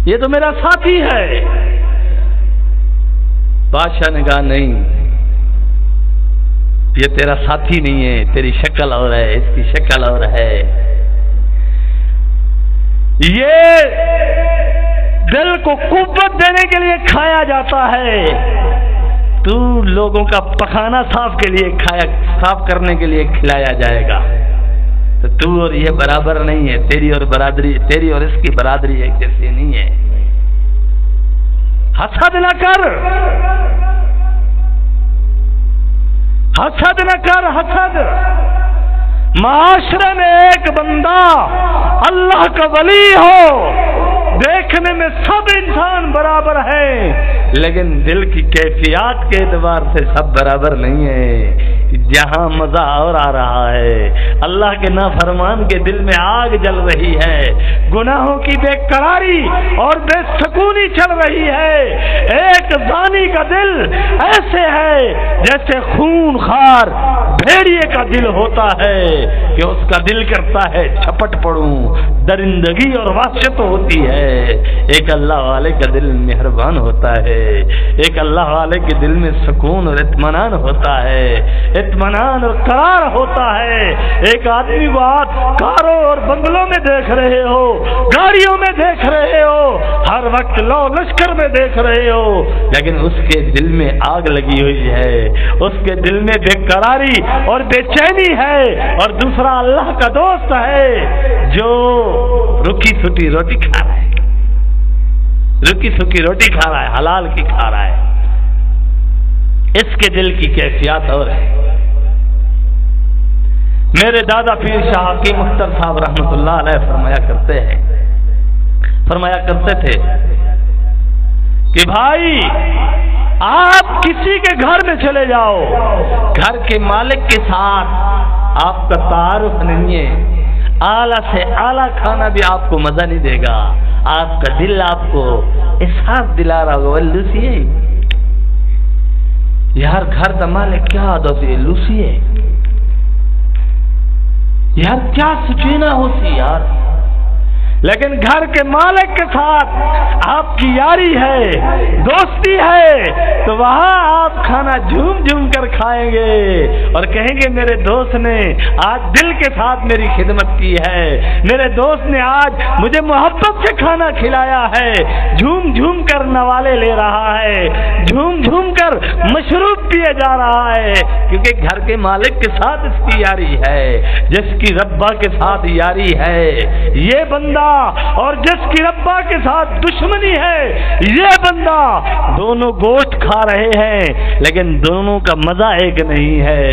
یہ تو میرا ساتھی ہے۔ بادشاہ نے کہا نہیں، یہ تیرا ساتھی نہیں ہے، تیری شکل اور ہے، اس کی شکل اور ہے۔ یہ دل کو قوت دینے کے لیے کھایا جاتا ہے، تو لوگوں کا پخانہ صاف کرنے کے لیے کھلایا جائے گا۔ تو اور یہ برابر نہیں ہے، تیری اور اس کی برادری ایک جیسی نہیں ہے۔ حسد نہ کر، حسد نہ کر، حسد۔ معاشرے میں ایک بندہ اللہ کا ولی ہو، دیکھنے میں سب انسان برابر ہیں لیکن دل کی کیفیات کے اعتبار سے سب برابر نہیں ہے۔ جہاں مزہ اور آ رہا ہے، اللہ کے نافرمان کے دل میں آگ جل رہی ہے، گناہوں کی بے قراری اور بے سکونی چل رہی ہے۔ ایک زانی کا دل ایسے ہے جیسے خون خار بھیڑیے کا دل ہوتا ہے کہ اس کا دل کرتا ہے چھپٹ پڑوں، درندگی اور وحشت ہوتی ہے۔ ایک اللہ والے کا دل مہربان ہوتا ہے، ایک اللہ والے کے دل میں سکون اور اطمینان ہوتا ہے، اطمینان اور قرار ہوتا ہے۔ ایک آدمی کو آپ کاروں اور بنگلوں میں دیکھ رہے ہو، گاڑیوں میں دیکھ رہے ہو، ہر وقت لو لشکر میں دیکھ رہے ہو، لیکن اس کے دل میں آگ لگی ہوئی ہے، اس کے دل میں بے قراری اور بے چینی ہے۔ اور دوسرا اللہ کا دوست ہے جو رکی سٹی روٹی کھا رہا ہے، رکی سکی روٹی کھا رہا ہے، حلال کی کھا رہا ہے، اس کے دل کی کیفیات اور ہے۔ میرے دادا پیر شاہ حکیم اختر صاحب رحمۃ اللہ علیہ فرمایا کرتے تھے کہ بھائی آپ کسی کے گھر میں چلے جاؤ، گھر کے مالک کے ساتھ آپ کا تعارف نہیں ہے، اعلیٰ سے اعلیٰ کھانا بھی آپ کو مزہ نہیں دے گا. آپ کا دل آپ کو احساس دلا رہا ہوگا لوسیے یار گھر کا مالک کیا عادت ہے لوسیے یار کیا سچینا ہوتی یار. لیکن گھر کے مالک کے ساتھ آپ کی یاری ہے دوستی ہے تو وہاں آپ کھانا جھوم جھوم کر کھائیں گے اور کہیں گے میرے دوست نے آج دل کے ساتھ میری خدمت کی ہے, میرے دوست نے آج مجھے محبت سے کھانا کھلایا ہے, جھوم جھوم کر نوالے لے رہا ہے, جھوم جھوم کر مشروب پیے جا رہا ہے, کیونکہ گھر کے مالک کے ساتھ اس کی یاری ہے. جس کی ربا کے ساتھ یاری ہے یہ بندہ اور جس کی ربا کے ساتھ دشمنی ہے یہ بندہ, دونوں گوشت کھا رہے ہیں لیکن دونوں کا مزہ ایک نہیں ہے,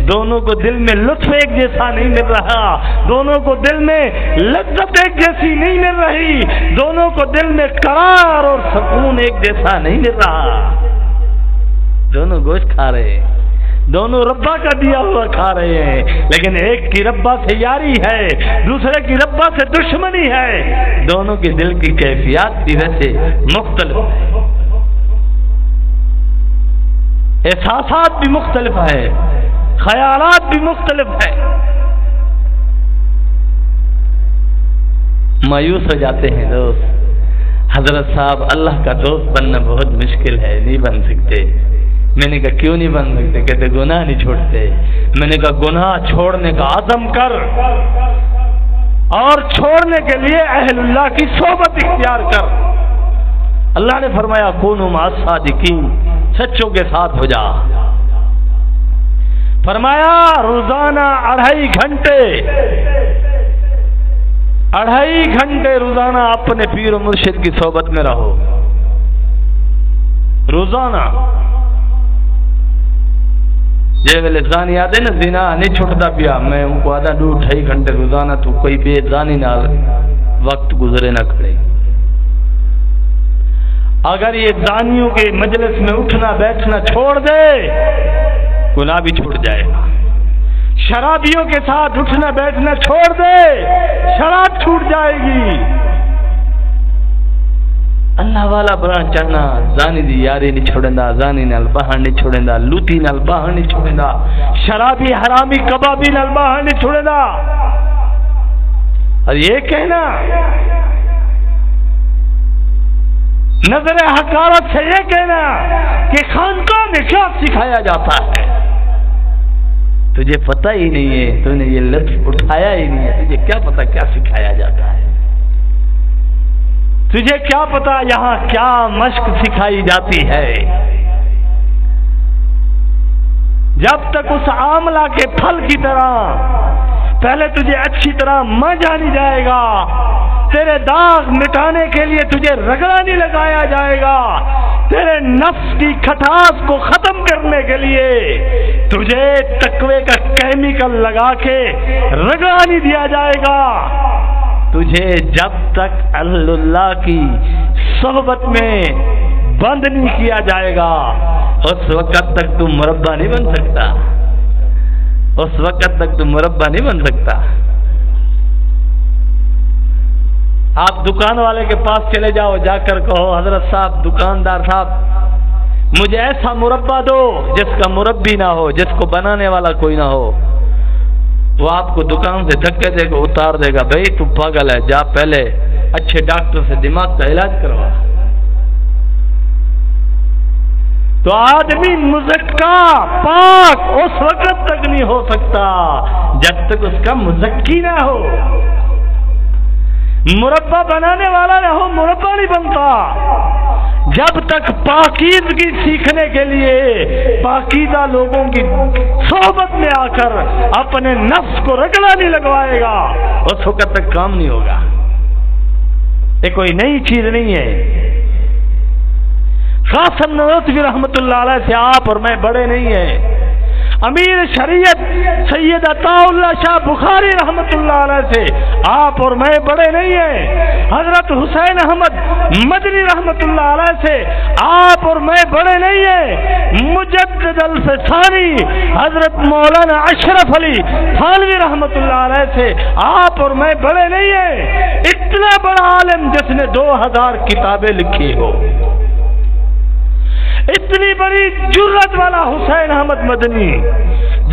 دونوں کو دل میں لطف ایک جیسا نہیں مل رہا, دونوں کو دل میں لذت ایک جیسی نہیں مل رہی, دونوں کو دل میں قرار اور سکون ایک جیسا نہیں مل رہا. دونوں گوشت کھا رہے ہیں, دونوں ربا کا دیا ہوا کھا رہے ہیں, لیکن ایک کی ربا سے یاری ہے دوسرے کی ربا سے دشمنی ہے. دونوں کی دل کی کیفیات بھی ویسے مختلف ہے, احساسات بھی مختلف ہے, خیالات بھی مختلف ہے. مایوس ہو جاتے ہیں دوست. حضرت صاحب اللہ کا دوست بننا بہت مشکل ہے, نہیں بن سکتے. میں نے کہا کیوں نہیں بن سکتے؟ کہتے گناہ نہیں چھوڑتے. میں نے کہا گناہ چھوڑنے کا عزم کر اور چھوڑنے کے لیے اہل اللہ کی صحبت اختیار کر. اللہ نے فرمایا کونوا مع الصادقین, سچوں کے ساتھ ہو جا. فرمایا روزانہ 2.5 گھنٹے روزانہ اپنے پیر و مرشد کی صحبت میں رہو. روزانہ جے ویلے زانی آدھے نا زنا نہیں چھوٹتا پیا, میں ان کو آدھا 2.5 گھنٹے روزانہ تو کوئی بے زانی نال وقت گزرے نہ کھڑے. اگر یہ زانیوں کے مجلس میں اٹھنا بیٹھنا چھوڑ دے گناہ بھی چھوٹ جائے گا. شرابیوں کے ساتھ اٹھنا بیٹھنا چھوڑ دے شراب چھوٹ جائے گی. اللہ والا بنا چڑھنا, زانی دی یاری نہیں چھوڑندا, زانی نال باہر نہیں چھوڑندا, لوتی نال باہر نہیں چھوڑندا, شرابی حرامی کبابی نال باہر نہیں چھوڑندا. اور یہ کہنا نظر حقارت سے یہ کہنا کہ خانقاہ میں کیا سکھایا جاتا ہے, تجھے پتہ ہی نہیں ہے, تو نے یہ لطف اٹھایا ہی نہیں ہے, تجھے کیا پتہ کیا سکھایا جاتا ہے, تجھے کیا پتا یہاں کیا مشق سکھائی جاتی ہے. جب تک اس آملہ کے پھل کی طرح پہلے تجھے اچھی طرح مانجا نہیں جائے گا, تیرے داغ مٹانے کے لیے تجھے رگڑا نہیں لگایا جائے گا, تیرے نفس کی کھٹاس کو ختم کرنے کے لیے تجھے تقوی کا کیمیکل لگا کے رگڑا نہیں دیا جائے گا. تجھے جب تک اللہ کی صحبت میں بند نہیں کیا جائے گا اس وقت تک تو مربع نہیں بن سکتا, اس وقت تک تو مربع نہیں بن سکتا. آپ دکان والے کے پاس چلے جاؤ, جا کر کہو حضرت صاحب دکاندار صاحب مجھے ایسا مربع دو جس کا مربی نہ ہو, جس کو بنانے والا کوئی نہ ہو. وہ آپ کو دکان سے دھکے دے گا, اتار دے گا, بھائی تو پاگل ہے, جا پہلے اچھے ڈاکٹر سے دماغ کا علاج کروا. تو آدمی مزکا پاک اس وقت تک نہیں ہو سکتا جب تک اس کا مزکی نہ ہو. مربع بنانے والا نہ ہو مربع نہیں بنتا. جب تک پاکیزگی سیکھنے کے لیے پاکیزہ لوگوں کی صحبت میں آ کر اپنے نفس کو رگڑا نہیں لگوائے گا اس وقت تک کام نہیں ہوگا. یہ کوئی نئی چیز نہیں ہے. قاسم نانوتوی رحمت اللہ علیہ سے آپ اور میں بڑے نہیں ہیں. امیر شریعت سید عطا اللہ شاہ بخاری رحمت اللہ علیہ سے آپ اور میں بڑے نہیں ہیں، حضرت حسین احمد مدنی رحمت اللہ علیہ سے آپ اور میں بڑے نہیں ہیں، مجدد الفسانی حضرت مولانا اشرف علی تھانوی رحمت اللہ علیہ سے آپ اور میں بڑے نہیں ہیں، اتنا بڑا عالم جس نے 2000 کتابیں لکھی ہو، اتنی بڑی جرت والا حسین احمد مدنی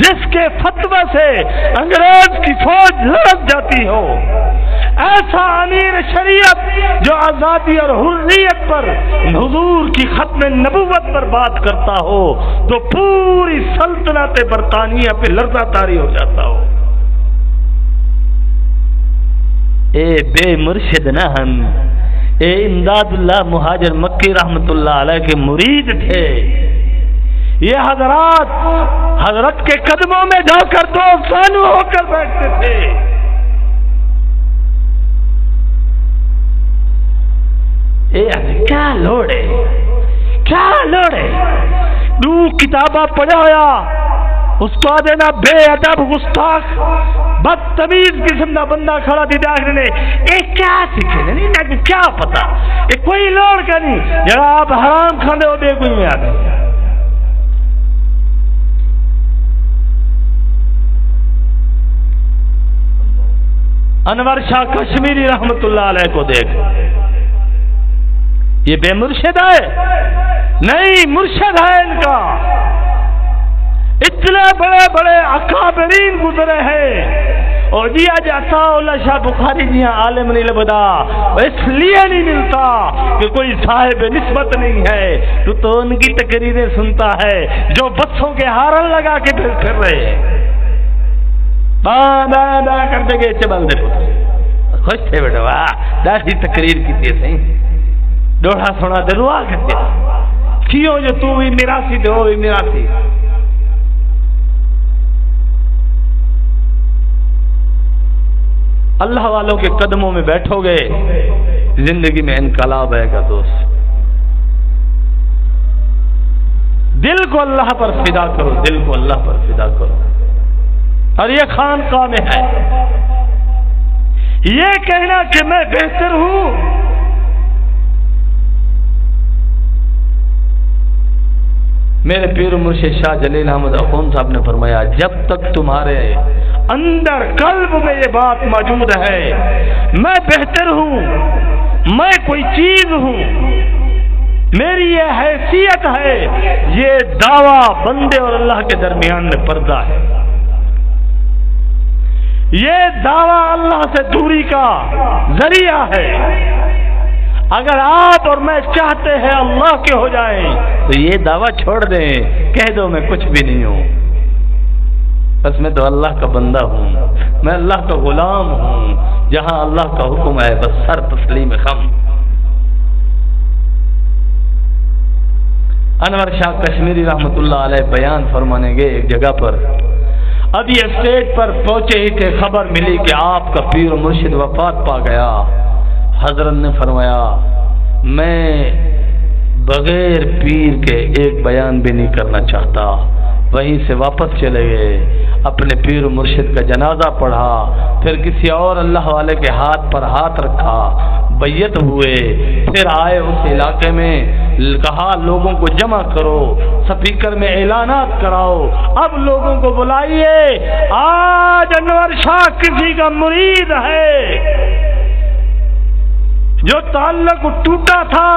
جس کے فتوی سے انگریز کی فوج لڑک جاتی ہو، ایسا امیر شریعت جو آزادی اور حریت پر حضور کی ختم نبوت پر بات کرتا ہو تو پوری سلطنت برطانیہ پہ لرزہ طاری ہو جاتا ہو۔ اے بے مرشد نہ ہم، اے امداد اللہ مہاجر مکی رحمت اللہ علیہ کے مرید تھے، یہ حضرات حضرت کے قدموں میں جا کر دو زانو ہو کر بیٹھتے تھے۔ کیا لوڑے کیا لوڑے، دو کتاباں پڑھایا استاد نا بے ادب گستاخ بدتمیز قسم کا بندہ کھڑا تھی نے کیا سیکھے نہیں کیا پتا، کوئی لوڑ کا نہیں، جڑا آپ حرام کھانے ہو دے کوئی میں آتے۔ انور شاہ کشمیری رحمت اللہ علیہ کو دیکھ، یہ بے مرشد ہے نہیں، مرشد ہے ان کا، اتنے بڑے بڑے اکابرین گزرے ہیں، اور دیا جاتا اللہ شاہ بخاری جی عالم نہیں لبدا، اس لیے نہیں ملتا کہ کوئی صاحب نسبت نہیں ہے، تو ان کی تقریریں سنتا ہے جو بسوں کے ہارن لگا کے پھر رہے ہیں، با کرتے گئے چبل دے خوش تھے بیٹا، واہ داڑھی تقریر کی تھی صحیح ڈوڑا سونا دروا کرتے کیوں جو تو بھی میراثی دے ہو بھی میراثی۔ اللہ والوں کے قدموں میں بیٹھو گے زندگی میں انقلاب آئے گا دوست، دل کو اللہ پر فدا کرو، دل کو اللہ پر فدا کرو، اور یہ خانقاہ میں ہے، یہ کہنا کہ میں بہتر ہوں، میرے پیر مرشد شاہ جلیل احمد اخون صاحب نے فرمایا جب تک تمہارے اندر قلب میں یہ بات موجود ہے میں بہتر ہوں، میں کوئی چیز ہوں، میری یہ حیثیت ہے، یہ دعویٰ بندے اور اللہ کے درمیان میں پردہ ہے، یہ دعویٰ اللہ سے دوری کا ذریعہ ہے، اگر آپ اور میں چاہتے ہیں اللہ کے ہو جائیں تو یہ دعویٰ چھوڑ دیں، کہہ دو میں کچھ بھی نہیں ہوں، بس میں تو اللہ کا بندہ ہوں، میں اللہ کا غلام ہوں، جہاں اللہ کا حکم ہے بس سر تسلیم خم۔ انور شاہ کشمیری رحمت اللہ علیہ بیان فرمانے گئے ایک جگہ پر، اب یہ اسٹیج پر پہنچے ہی تھے خبر ملی کہ آپ کا پیر و مرشد وفات پا گیا۔ حضرت نے فرمایا میں بغیر پیر کے ایک بیان بھی نہیں کرنا چاہتا، وہیں سے واپس چلے گئے، اپنے پیر و مرشد کا جنازہ پڑھا، پھر کسی اور اللہ والے کے ہاتھ پر ہاتھ رکھا، بیعت ہوئے، پھر آئے اس علاقے میں، کہا لوگوں کو جمع کرو، سپیکر میں اعلانات کراؤ، اب لوگوں کو بلائیے، آج انور شاہ کسی کا مرید ہے، جو تعلق ٹوٹا تھا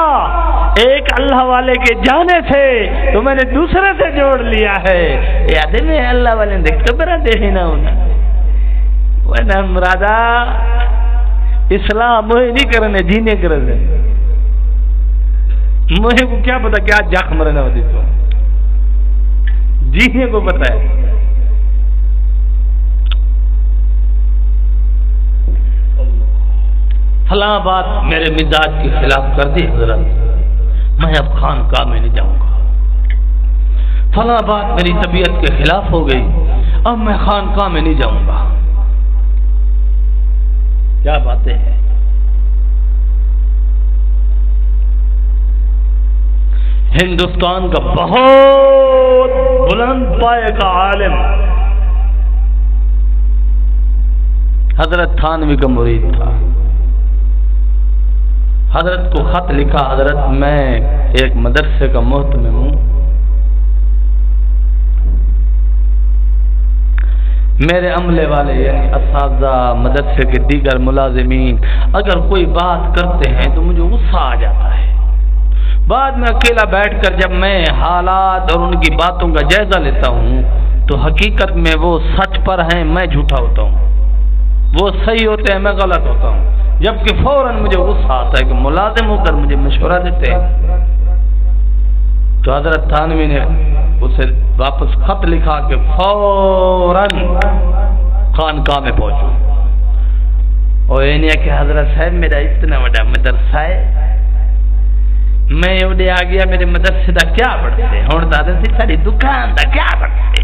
ایک اللہ والے کے جانے سے تو میں نے دوسرے سے جوڑ لیا ہے، یاد میں اللہ والے نے قبر دیکھی نہ ہونا ورنہ مرادا اسلام مجھے نہیں کرنے جینے کرنے، مجھے کو کیا پتا کیا جاک مرنا ہوتی تو جینے کو پتا ہے۔ فلاں بات میرے مزاج کے خلاف کر دی حضرت، میں اب خانقاہ میں نہیں جاؤں گا، فلاں بات میری طبیعت کے خلاف ہو گئی، اب میں خانقاہ میں نہیں جاؤں گا، کیا باتیں ہیں۔ ہندوستان کا بہت بلند پائے کا عالم حضرت تھانوی کا مرید تھا. حضرت کو خط لکھا، حضرت میں ایک مدرسے کا محتمم ہوں، میرے عملے والے یعنی اساتذہ مدرسے کے دیگر ملازمین اگر کوئی بات کرتے ہیں تو مجھے غصہ آ جاتا ہے. بعد میں اکیلا بیٹھ کر جب میں حالات اور ان کی باتوں کا جائزہ لیتا ہوں تو حقیقت میں وہ سچ پر ہیں، میں جھوٹا ہوتا ہوں، وہ صحیح ہوتے ہیں، میں غلط ہوتا ہوں. جبکہ فوراً مجھے غصہ آتا ہے کہ ملازم ہو کر مجھے مشورہ دیتے ہیں. تو حضرت تھانوی نے اسے واپس خط لکھا کہ فوراً خانقاہ میں پہنچو. اور یہ نہیں ہے کہ حضرت صاحب میرا اتنا بڑا مدرسہ ہے، میں اڈے آ گیا، میرے مدرسے دا کیا پڑھتے ہوں دادا سی ساری دکان دا کیا پڑھتے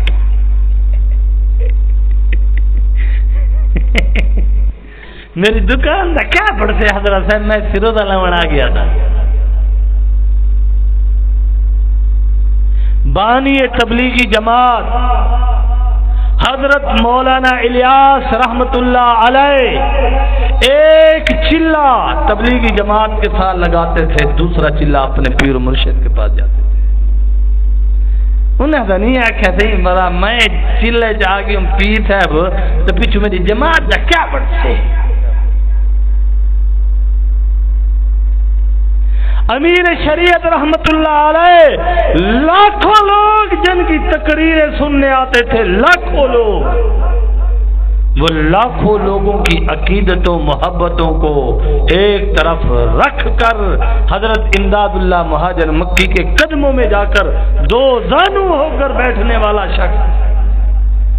میری دکان دا کیا پڑھتے حضرت صاحب، میں فیروز علم آ گیا تھا. بانی تبلیغی جماعت حضرت مولانا الیاس رحمت اللہ علیہ ایک چلہ تبلیغی جماعت کے ساتھ لگاتے تھے، دوسرا چلہ اپنے پیر و مرشد کے پاس جاتے تھے. انہیں تو نہیں آخیا تھی مرا میں چلے جا گئی ہوں پیر صاحب تو پیچھو میری جماعت دا کیا پڑھتے. امیر شریعت رحمت اللہ علیہ لاکھوں لوگ جن کی تقریریں سننے آتے تھے، لاکھوں لوگ، وہ لاکھوں لوگوں کی عقیدتوں محبتوں کو ایک طرف رکھ کر حضرت امداد اللہ مہاجر مکی کے قدموں میں جا کر دو زانو ہو کر بیٹھنے والا شخص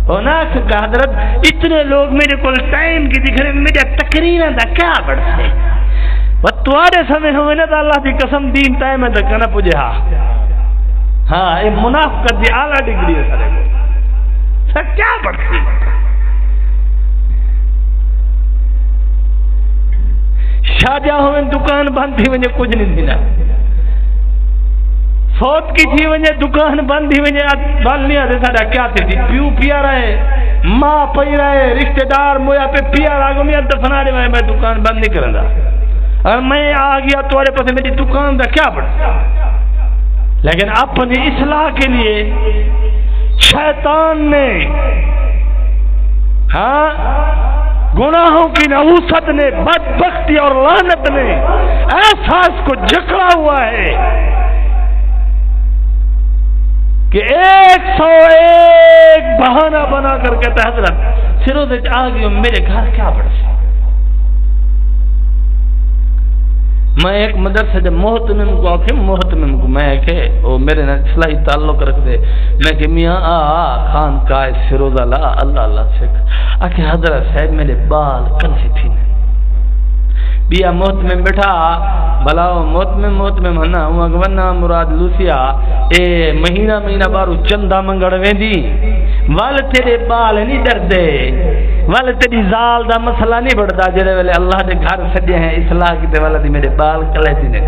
ہونا کہ حضرت اتنے لوگ میرے کو ٹائم کی دکھ رہے، میرے تقریریں دا کیا پڑھتے تھوڑے سمے ہوئے نا تو اللہ کی قسم دین ٹائم ہے تک نہ پوجے. ہاں یہ منافقت دی اعلیٰ ڈگری ہے سارے کو سر کیا پڑھتی. شاہجہاں ہوئے دکان بند تھی وجہ کچھ نہیں تھی نا، فوت کی تھی وجہ دکان بند تھی وجہ بال نہیں آتے ساڑھا کیا تھی پیو پیا رہے، ماں پی رہے، رشتہ دار مویا پہ پیا راگو میں دفنا رہے میں دکان بند نہیں کرنا. اور میں آ گیا تمہارے پاس میری دکان دا کیا پڑھتا. لیکن اپنی اصلاح کے لیے شیطان نے گناہوں کی نحوست نے بدبختی اور لعنت نے احساس کو جکڑا ہوا ہے کہ 101 بہانہ بنا کر کہتا ہے حضرت سروز آ گئی میرے گھر کیا پڑھتا. میں ایک مدرسے جب محتمم کو آکے محتمم کو میں کہ وہ میرے نے اصلاحی تعلق رکھ دے، میں کہ میاں خان کا فیروز اللہ اللہ اللہ سکھ آکے حضرت صاحب میرے بال کنسی تھی بیا محتمم بیٹھا بلاو محتمم ہنا ہوں اگونا مراد لوسیا اے مہینہ بارو چندہ منگڑ ویندی وال تیرے بال نہیں ڈر دے، وال تیری زال دا مسئلہ نہیں بڑھتا جڑے ویلے اللہ دے گھر سجے ہیں اصلاح کیتے والا دی میرے بال کلے تھی نے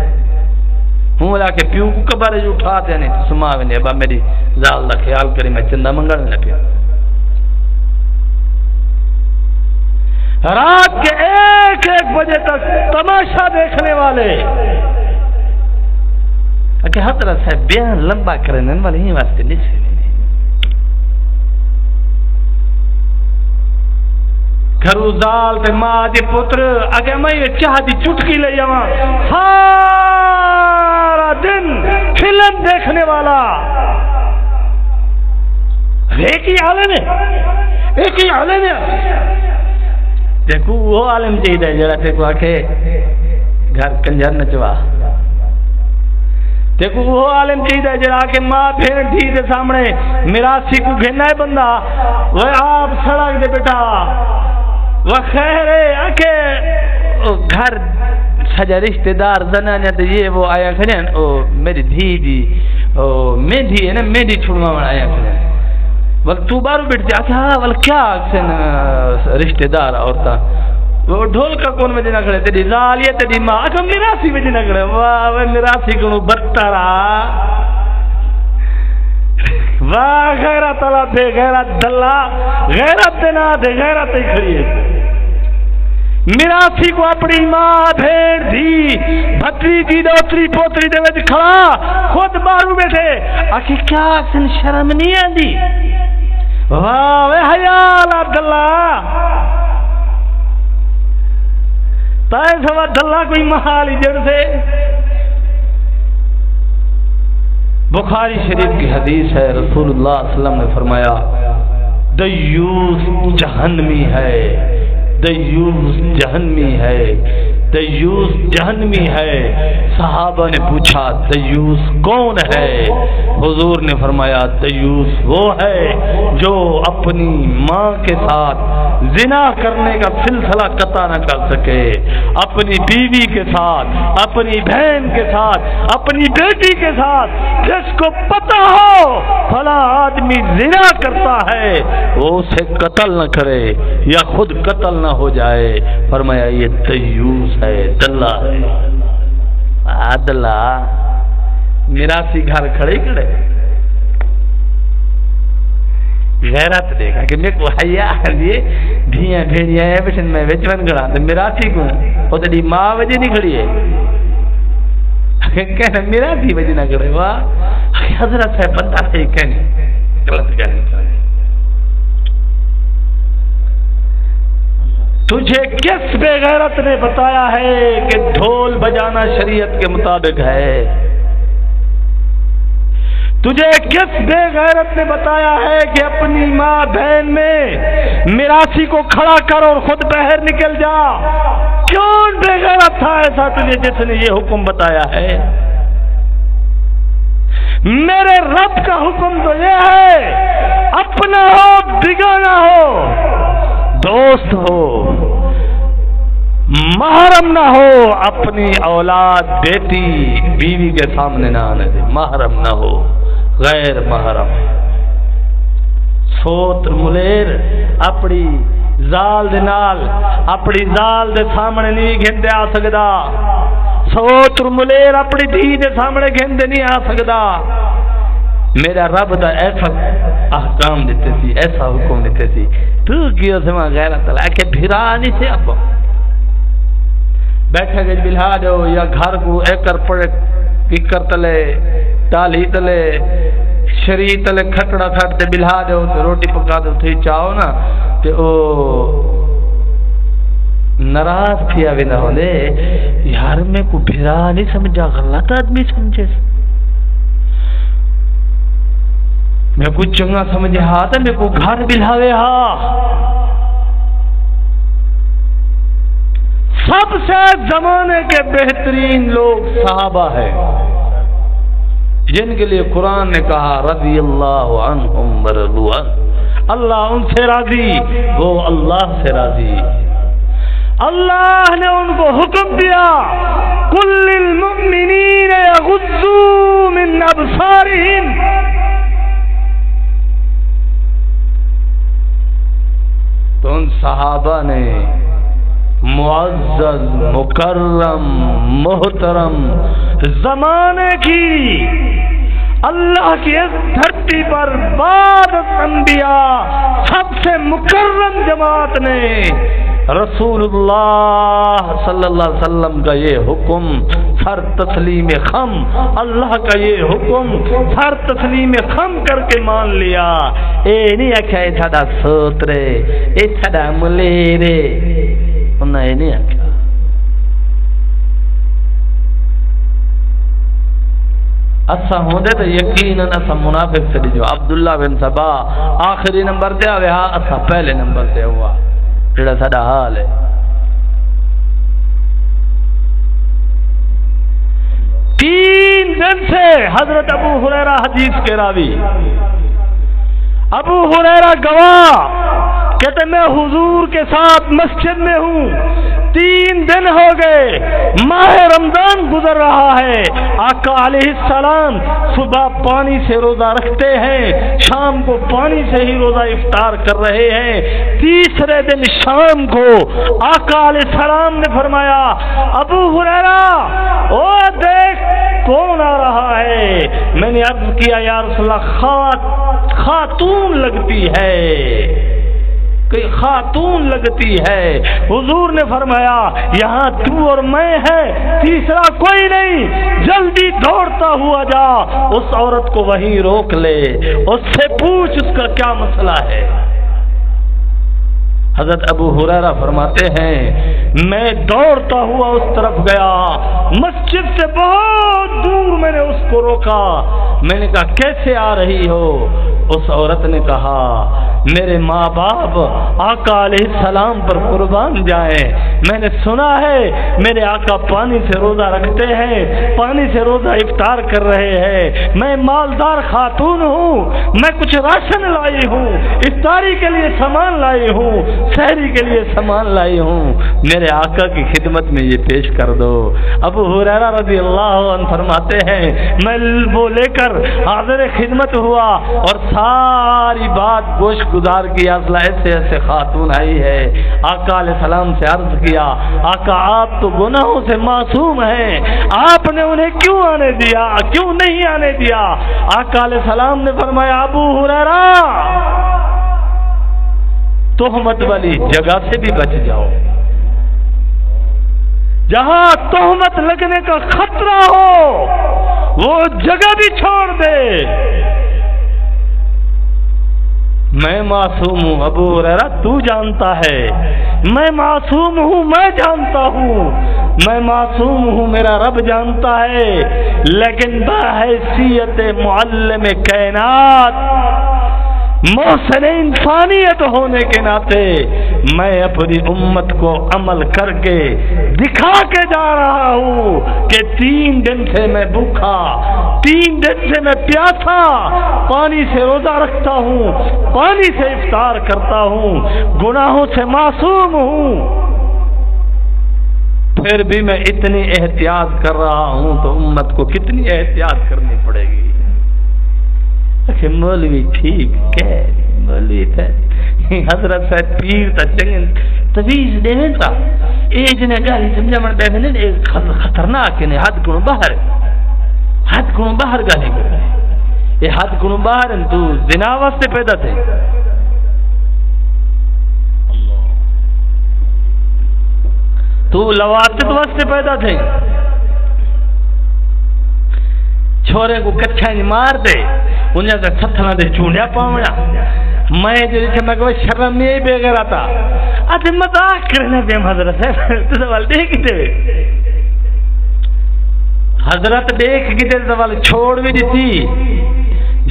ہوں لا کے پیو کو کبارے جو اٹھاتے نہیں تو سما ویندی ابا میری زال دا خیال کری میں چندہ منگڑ نہ پیا. رات کے 1 بجے تک تماشا دیکھنے والے کہ حضرت صاحب بیان لمبا کرنے والے ہی واسطے نہیں سے گھرو زال تے ماں دی پتر اگر میں یہ چاہ دی چٹکی لے جاواں سارا دن فلم دیکھنے والا ایک ہی عالم ہے دیکھو وہ عالم چاہیے جڑا دیکھو آکھے گھر کنجر نچوا، دیکھو وہ عالم چاہیے جڑا آکھے ماں پھر تھی دے سامنے میراثی کو گھننا ہے بندہ وہ آپ سڑک دے بیٹا وہ خیر ہے آکھے گھر سجا رشتہ دار زنانیاں تے یہ وہ آیا کھڑے ہیں میری دھی دی مہندی ہے نا مہندی چھڑوا میں آیا کھڑے ہیں ول تو بارو بیٹھتے آکھا ول کیا آکھن رشتہ دار عورتاں وہ ڈھول کا کون میں جنا کھڑے تیری زال یہ تیری ماں آکھا میراثی میں جنا کھڑے واہ میراثی کو برتا رہا واہ غیرت والا بے غیرت دلہ، غیرت دینا دے غیرت ہی کھڑی ہے۔ میراثی کو اپنی ماں بھیڑ دھی بھتریجی دوتری پوتری دے وچ کھڑا خود باہر بیٹھے آکھی کیا سن شرم نہیں آندی؟ واہ وے حیا عبداللہ تائے سوا دلہ کوئی محالی جڑ سے۔ بخاری شریف کی حدیث ہے، رسول اللہ صلی اللہ علیہ وسلم نے فرمایا دیوس جہنمی ہے، دیوس جہنمی ہے، دیوس جہنمی ہے۔ صحابہ نے پوچھا دیوس کون ہے؟ حضور نے فرمایا دیوس وہ ہے جو اپنی ماں کے ساتھ زنا کرنے کا سلسلہ قطع نہ کر سکے، اپنی بیوی کے ساتھ، اپنی بہن کے ساتھ، اپنی بیٹی کے ساتھ، جس کو پتہ ہو فلاں آدمی زنا کرتا ہے وہ اسے قتل نہ کرے یا خود قتل نہ ہو جائے۔ فرمایا یہ دیوس ہے، دلہ ہے۔ عدلہ میراثی گھر کھڑے کھڑے غیرت دیکھا کہ میں کو حیا ہے دھیاں بھیڑیاں ہیں بچن میں وچن گڑا تے میراثی کو او تیری ماں وجہ نہیں کھڑی ہے کہنا میراثی وجہ نہ کھڑے واہ حضرت صاحب بندہ ہے کہنے غلط کہنے تجھے کس بے غیرت نے بتایا ہے کہ ڈھول بجانا شریعت کے مطابق ہے؟ تجھے کس بے غیرت نے بتایا ہے کہ اپنی ماں بہن میں میراثی کو کھڑا کر اور خود باہر نکل جا؟ کون بے غیرت تھا ایسا تجھے جس نے یہ حکم بتایا ہے؟ میرے رب کا حکم تو یہ ہے اپنا ہو بگانا ہو، دوست ہو محرم نہ ہو، اپنی اولاد بیٹی بیوی کے سامنے نہ آنے دے، محرم نہ ہو، غیر محرم سوتر ملیر اپنی زال دے نال اپنی زال دے سامنے نہیں گھندے آ سکدا، سوتر ملیر اپنی دھی دے سامنے گھندے نہیں آ سکدا۔ میرا رب دا ایسا احکام دیتے سی، ایسا حکم دیتے سی، تو کیوں سے وہاں غیرت اللہ کہ بھیرا نہیں سے اب بیٹھے گئے بلہا دو یا گھر کو ایکر پڑے ککر تلے ٹالی تلے شری تلے کھٹڑا کھٹتے بلہا دو تو روٹی پکا دو تھی چاہو نا کہ او نراز کیا بھی نہ ہو لے یار میں کو بھیرا نہیں سمجھا، غلط آدمی سمجھے، میں کو چنگا سمجھے ہاں تا میں کو گھر بلہاوے ہاں۔ سب سے زمانے کے بہترین لوگ صحابہ ہیں جن کے لیے قرآن نے کہا رضی اللہ عنہم ورضوا عنہ، اللہ ان سے راضی وہ اللہ سے راضی۔ اللہ نے ان کو حکم دیا قل للمؤمنین یغضوا من ابصارہم، تو ان صحابہ نے معزز مکرم محترم زمانے کی اللہ کی اس دھرتی پر بعد انبیاء سب سے مکرم جماعت نے رسول اللہ صلی اللہ علیہ وسلم کا یہ حکم سر تسلیم خم، اللہ کا یہ حکم سر تسلیم خم کر کے مان لیا۔ اے نہیں آکھا اے تھاڑا سوترے اے تھاڑا ملیرے، انہاں اے نہیں آکھا۔ اسا ہوندے تو یقیناً اسا منافق سے جو عبداللہ بن سبا آخری نمبر تے آوے ہاں اسا پہلے نمبر تے ہوا، جڑا ساڈا حال ہے۔ 3 دن سے حضرت ابو ہریرہ حدیث کے راوی، ابو ہریرہ گواہ کہتے میں حضور کے ساتھ مسجد میں ہوں، 3 دن ہو گئے، ماہ رمضان گزر رہا ہے، آقا علیہ السلام صبح پانی سے روزہ رکھتے ہیں، شام کو پانی سے ہی روزہ افطار کر رہے ہیں۔ تیسرے دن شام کو آقا علیہ السلام نے فرمایا ابو ہریرہ او دیکھ کون آ رہا ہے؟ میں نے عرض کیا یا رسول اللہ خاتون لگتی ہے، کہ خاتون لگتی ہے۔ حضور نے فرمایا یہاں تو اور میں ہے، تیسرا کوئی نہیں، جلدی دوڑتا ہوا جا اس عورت کو وہیں روک لے، اس سے پوچھ اس کا کیا مسئلہ ہے۔ حضرت ابو ہریرہ فرماتے ہیں میں دوڑتا ہوا اس طرف گیا، مسجد سے بہت دور میں نے اس کو روکا، میں نے کہا کیسے آ رہی ہو؟ اس عورت نے کہا میرے ماں باپ آقا علیہ السلام پر قربان جائیں، میں نے سنا ہے میرے آقا پانی سے روزہ رکھتے ہیں، پانی سے روزہ افطار کر رہے ہیں، میں مالدار خاتون ہوں، میں کچھ راشن لائی ہوں، افطاری کے لیے سامان لائی ہوں، سحری کے لیے سامان لائی ہوں، میرے آقا کی خدمت میں یہ پیش کر دو۔ ابو ہریرہ رضی اللہ عنہ فرماتے ہیں میں وہ لے کر حاضر خدمت ہوا اور ساری بات گوش گزار کیا، ایسے ایسے خاتون آئی ہے، آقا علیہ السلام سے عرض کیا آقا آپ تو گناہوں سے معصوم ہیں، آپ نے انہیں کیوں آنے دیا، کیوں نہیں آنے دیا؟ آقا علیہ السلام نے فرمایا ابو ہریرہ تہمت والی جگہ سے بھی بچ جاؤ، جہاں تہمت لگنے کا خطرہ ہو وہ جگہ بھی چھوڑ دے۔ میں معصوم ہوں ابو ہریرہ تو جانتا ہے، میں معصوم ہوں، میں جانتا ہوں، میں معصوم ہوں، میرا رب جانتا ہے، لیکن بحیثیت معلم کائنات محسن انسانیت ہونے کے ناطے میں اپنی امت کو عمل کر کے دکھا کے جا رہا ہوں کہ 3 دن سے میں بھوکا، 3 دن سے میں پیاسا، پانی سے روزہ رکھتا ہوں، پانی سے افطار کرتا ہوں، گناہوں سے معصوم ہوں، پھر بھی میں اتنی احتیاط کر رہا ہوں تو امت کو کتنی احتیاط کرنی پڑے گی۔ مولوی ٹھیک کہ مولوی تھے حضرت صاحب پیر تا چنگن تویز دینے تا ایک نے گالی سمجھا من بیفنن ایک خطرناک نے حد کنو باہر گالی کرے یہ حد کنو باہر تو زنا واسطے پیدا تھے، تو لواتت واسطے پیدا تھے، چھوڑے کو کچھا نہیں مار دے انہیں سے ستھنا دے چونیا پاونا، میں جو جیسے میں کہا شرم میں بے گرا تھا آتے مذاق کرنے دے حضرت ہے تو سوال دیکھتے حضرت دیکھ گئے سوال چھوڑ بھی دیتی،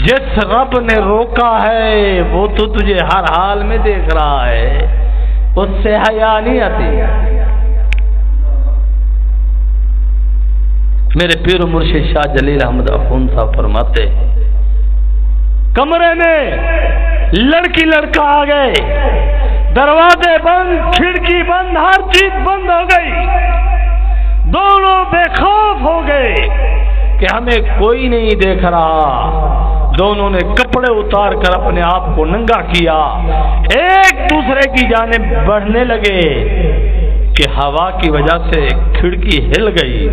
جس رب نے روکا ہے وہ تو تجھے ہر حال میں دیکھ رہا ہے، اس سے حیا نہیں آتی۔ میرے پیر و مرشد شاہ جلیل احمد افغان صاحب فرماتے کمرے میں لڑکی لڑکا آ گئے، دروازے بند، کھڑکی بند، ہر چیز بند ہو گئی، دونوں بے خوف ہو گئے کہ ہمیں کوئی نہیں دیکھ رہا، دونوں نے کپڑے اتار کر اپنے آپ کو ننگا کیا، ایک دوسرے کی جانب بڑھنے لگے کہ ہوا کی وجہ سے کھڑکی ہل گئی،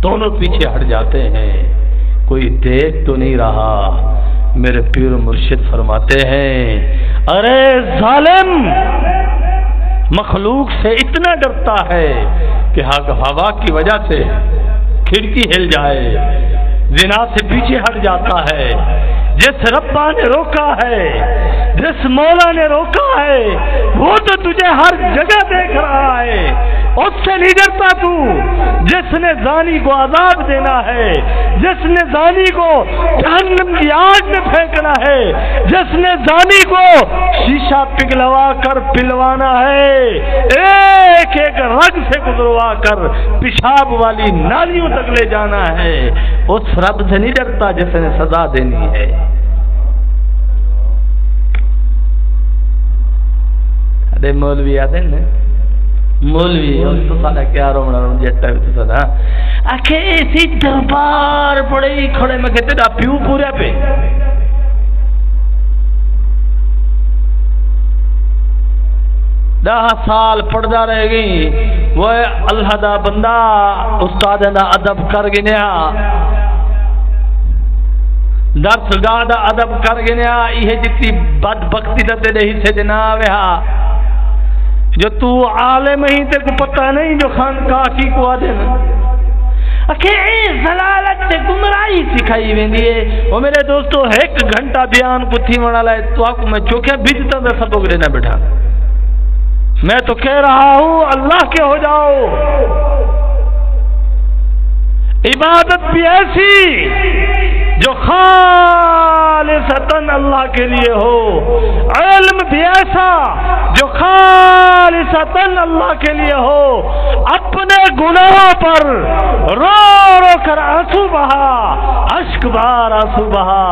دونوں پیچھے ہٹ جاتے ہیں، کوئی دیکھ تو نہیں رہا۔ میرے پیر مرشد فرماتے ہیں ارے ظالم مخلوق سے اتنا ڈرتا ہے کہ ہوا کی وجہ سے کھڑکی ہل جائے، زنا سے پیچھے ہٹ جاتا ہے، جس ربا نے روکا ہے، جس مولا نے روکا ہے وہ تو تجھے ہر جگہ دیکھ رہا ہے، اس سے نہیں ڈرتا تو، جس نے زانی کو عذاب دینا ہے، جس نے زانی کو جہنم کی آگ میں پھینکنا ہے، جس نے زانی کو شیشہ پگھلوا کر پلوانا ہے، ایک ایک رگ سے گزروا کر پیشاب والی نالیوں تک لے جانا ہے، اس رب سے نہیں ڈرتا جس نے سزا دینی ہے۔ ارے مولوی آتے نا مولوی تو سارا کیا رومنا روم جیٹا بھی تو سارا آکھے ایسی دربار پڑے ہی کھڑے میں کہتے دا پیو پورے پہ 10 سال پڑھدا رہ گئی، وہ اللہ دا بندہ استاد دا ادب کر گیا، درس گاہ دا ادب کر گنیا یہ جتی بدبختی دا تیرے حصے دے نہ آوے ہا جو تو عالم ہی تے کو پتہ نہیں جو خانقاہ کی کو آدھے نا اکھے ضلالت تے گمراہی سکھائی ویندی ہے. وہ میرے دوستو ایک گھنٹہ بیان کو تھی وڑا لائے تو آپ کو میں چوکیا بھیجتا میں سبق لینا بیٹھا. میں تو کہہ رہا ہوں اللہ کے ہو جاؤ. عبادت بھی ایسی جو خالصتاً اللہ کے لیے ہو, علم بھی ایسا جو خالصتاً اللہ کے لیے ہو. اپنے گناہوں پر رو رو کر آنسو بہا, اشک بار آنسو بہا,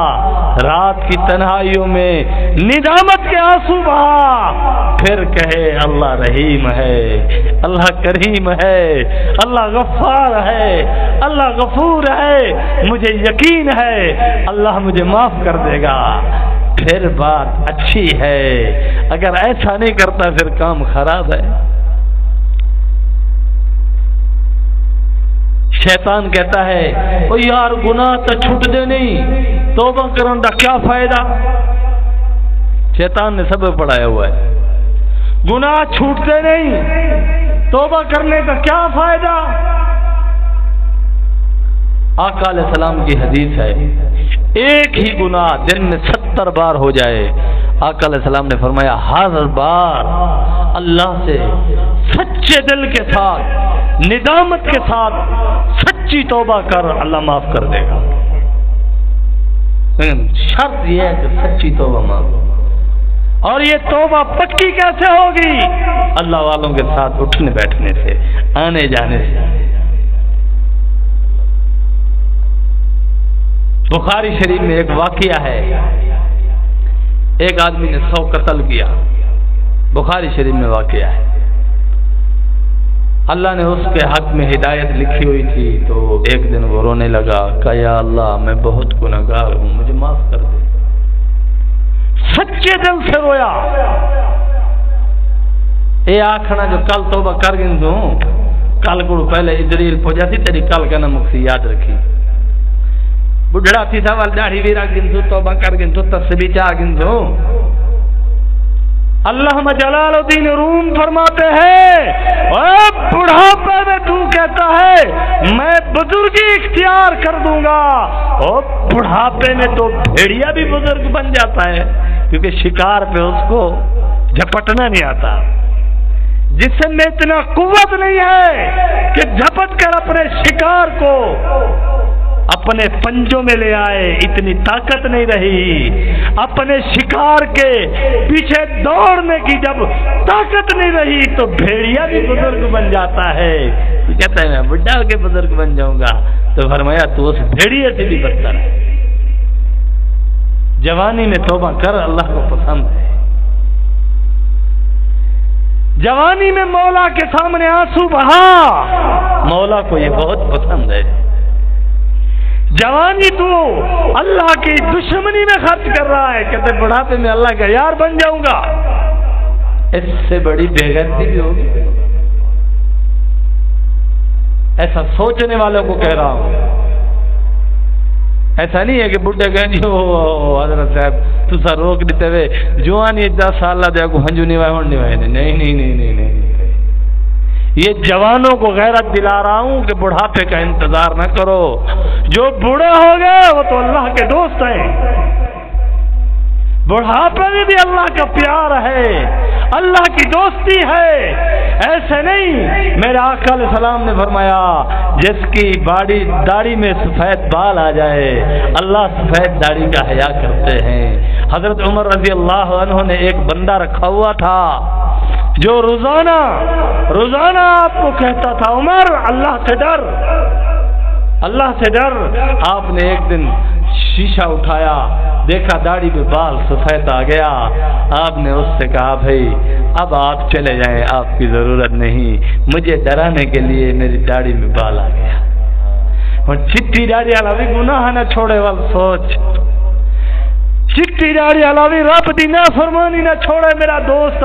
رات کی تنہائیوں میں ندامت کے آنسو بہا, پھر کہے اللہ رحیم ہے, اللہ کریم ہے, اللہ غفار ہے, اللہ غفور ہے, مجھے یقین ہے اللہ مجھے معاف کر دے گا, پھر بات اچھی ہے. اگر ایسا نہیں کرتا پھر کام خراب ہے. شیطان کہتا ہے او یار گناہ تو چھوٹ دے نہیں, توبہ کرن دا کیا فائدہ. شیطان نے سبب پڑھایا ہوا ہے, گناہ چھوٹتے نہیں, توبہ کرنے کا کیا فائدہ. آقا علیہ السلام کی حدیث ہے ایک ہی گناہ دن میں 70 بار ہو جائے, آقا علیہ السلام نے فرمایا ہر بار اللہ سے سچے دل کے ساتھ, ندامت کے ساتھ سچی توبہ کر, اللہ معاف کر دے گا. لیکن شرط یہ ہے کہ سچی توبہ مانگو. اور یہ توبہ پکی کیسے ہوگی؟ اللہ والوں کے ساتھ اٹھنے بیٹھنے سے, آنے جانے سے. بخاری شریف میں ایک واقعہ ہے, ایک آدمی نے 100 قتل کیا. بخاری شریف میں واقعہ ہے. اللہ نے اس کے حق میں ہدایت لکھی ہوئی تھی, تو ایک دن وہ رونے لگا, کہا یا اللہ میں بہت گنہگار ہوں, مجھے معاف کر دے. سچے دل سے رویا. اے آکھنا جو کل توبہ کر گن دوں, کل کو پہلے ادریل پہنچا تھی تیری کل کا نہ مکسی یاد رکھی. بڑھڑا تھی تھا وال داڑھی ویرا گندو, توبہ کر گندو, تسبیح چاہ گندو. علامہ جلال الدین روم فرماتے ہیں اے بڑھاپے میں تو کہتا ہے میں بزرگی اختیار کر دوں گا, اور بڑھاپے میں تو بھیڑیا بھی بزرگ بن جاتا ہے, کیونکہ شکار پہ اس کو جھپٹنا نہیں آتا. جسم میں اتنا قوت نہیں ہے کہ جھپٹ کر اپنے شکار کو اپنے پنجوں میں لے آئے, اتنی طاقت نہیں رہی. اپنے شکار کے پیچھے دوڑنے کی جب طاقت نہیں رہی تو بھیڑیا بھی بزرگ بن جاتا ہے. تو کہتا ہے میں بڑھا ہو کے بزرگ بن جاؤں گا, تو فرمایا تو اس بھیڑیے سے بھی بدتر ہے. جوانی میں توبہ کر, اللہ کو پسند ہے. جوانی میں مولا کے سامنے آنسو بہا, مولا کو یہ بہت پسند ہے. جوانی تو اللہ کی دشمنی میں خرچ کر رہا ہے, کہتے بڑھاپے میں اللہ کا یار بن جاؤں گا. اس سے بڑی بے غیرتی بھی ہوگی. ایسا سوچنے والوں کو کہہ رہا ہوں. ایسا نہیں ہے کہ بڈھے کہیں جی حضرت صاحب تسا روک دیتے ہوئے جوانی 10 سال دے کو ہنجو نہیں وائے ہون نہیں وائے. نہیں نہیں نہیں نہیں نہیں, یہ جوانوں کو غیرت دلا رہا ہوں کہ بڑھاپے کا انتظار نہ کرو. جو بوڑھے ہو گئے وہ تو اللہ کے دوست ہیں. بڑھاپے میں بھی اللہ کا پیار ہے, اللہ کی دوستی ہے. ایسے نہیں, میرے آقا علیہ السلام نے فرمایا جس کی داڑھی میں سفید بال آ جائے اللہ سفید داڑھی کا حیا کرتے ہیں. حضرت عمر رضی اللہ عنہ نے ایک بندہ رکھا ہوا تھا جو روزانہ آپ کو کہتا تھا عمر اللہ سے ڈر, اللہ سے ڈر. آپ نے ایک دن شیشہ اٹھایا, دیکھا داڑھی پہ بال سفید آ گیا. آپ نے اس سے کہا بھائی اب آپ چلے جائیں, آپ کی ضرورت نہیں, مجھے ڈرانے کے لیے میری داڑھی میں بال آ گیا. اور چٹی داڑھی والا بھی گناہ نہ چھوڑے وال سوچ, چٹی داڑھی والا بھی رب دی نافرمانی نہ چھوڑے. میرا دوست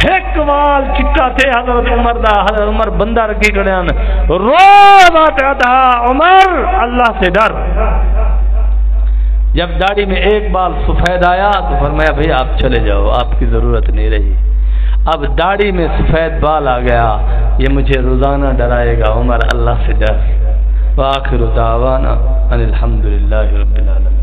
ایک وال چٹا تھے حضرت عمر دا, حضرت عمر بندہ رکھی کھڑیاں روز آتا تھا عمر اللہ سے ڈر. جب داڑھی میں ایک بال سفید آیا تو فرمایا بھئی آپ چلے جاؤ، آپ کی ضرورت نہیں رہی۔ اب داڑھی میں سفید بال آ گیا، یہ مجھے روزانہ ڈرائے گا، عمر اللہ سے ڈر۔ وآخر دعوانا ان الحمدللہ رب العالمین۔